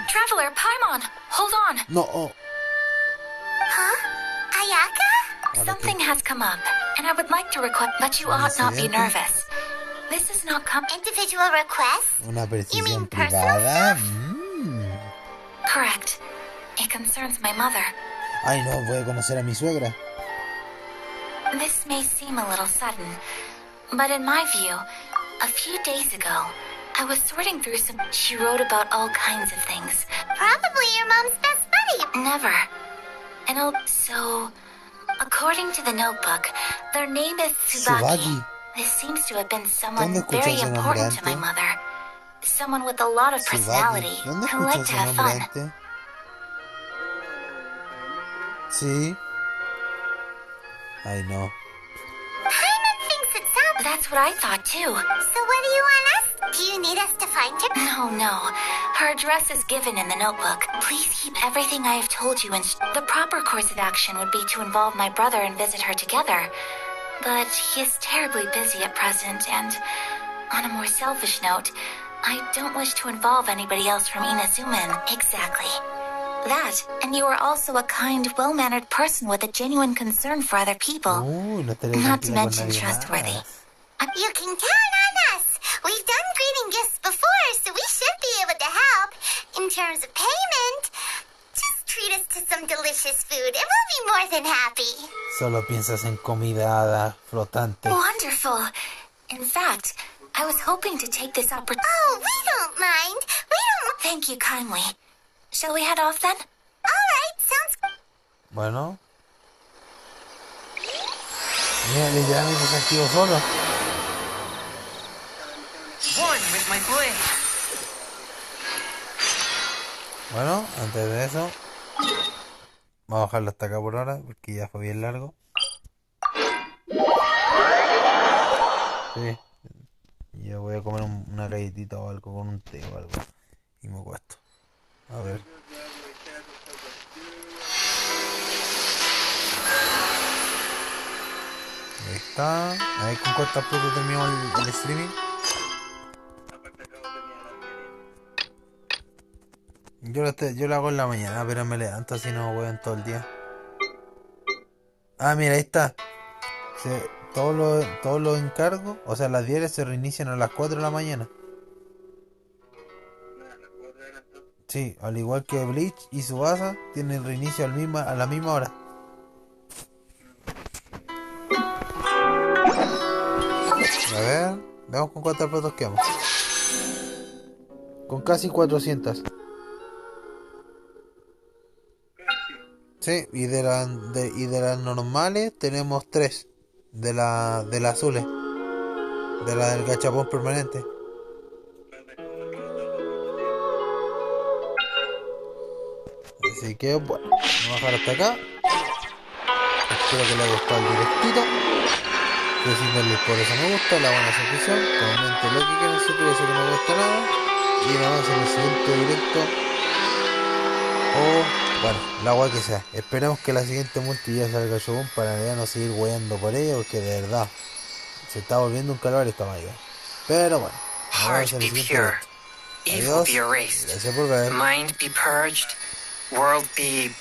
Traveler, Paimon, hold on. No, oh. Huh? Ayaka? Something has come up, and I would like to request, but you ought not be nervous. This is not individual request? Una precisión privada. Correct. It concerns my mother. Ay, no, voy a conocer a mi suegra. This may seem a little sudden, but in my view, a few days ago, I was sorting through some... She wrote about all kinds of things. Probably your mom's best buddy. Never. So, according to the notebook, their name is Tsubaki. This seems to have been someone very important to my mother. Someone with a lot of personality, who liked to have fun. Sí. Ay, no. Paimon thinks it sounds... That's what I thought, too. So what do you want us? Do you need us to find her? No. Her address is given in the notebook. Please keep everything I have told you in... The proper course of action would be to involve my brother and visit her together. But he is terribly busy at present, and on a more selfish note, I don't wish to involve anybody else from Inazuma. Exactly. That, and you are also a kind, well-mannered person with a genuine concern for other people. Not to mention trustworthy. You can count on us. We've done greeting gifts before, so we should be able to help. In terms of payment, just treat us to some delicious food, and we'll be more than happy. Solo piensas en comida flotante. Wonderful. In fact, I was hoping to take this opportunity. Oh, we don't mind. Thank you kindly. Shall we head off then? Alright, sounds good. Bueno. Mira, literalmente se activó solo. One with my blade. Bueno, antes de eso, vamos a bajarlo hasta acá por ahora, porque ya fue bien largo. Sí. Yo voy a comer una galletita o algo con un té o algo. Y me acuesto. A ver. Ahí está. A ver con cuántas fotos terminamos el streaming. Yo lo hago en la mañana, pero me levanto así no voy en todo el día. Ah, mira, ahí está. Todos los encargos, o sea, las diarias se reinician a las 4 de la mañana. Sí, al igual que Bleach y Tsubasa tienen reinicio a la misma hora. A ver, veamos con cuántas fotos quedamos. Con casi 400. Sí, y de las normales tenemos 3. De las azules. De la del gachapón permanente. Así que bueno, vamos a dejar hasta acá. Espero que les haya gustado el directito. Decirle por eso me gusta, la buena suscripción, comenten lo que quieran, suscribirse que no cuesta nada. Y nos vemos en el siguiente directo. O bueno, la agua que sea. Esperemos que la siguiente multi ya salga Shogun para ya no seguir weyando por ella, porque de verdad se está volviendo un calvario esta magia. Pero bueno, nos vemos Heart en el be siguiente pure, directo. evil Adiós. be erased, Gracias por ver. mind be purged, world be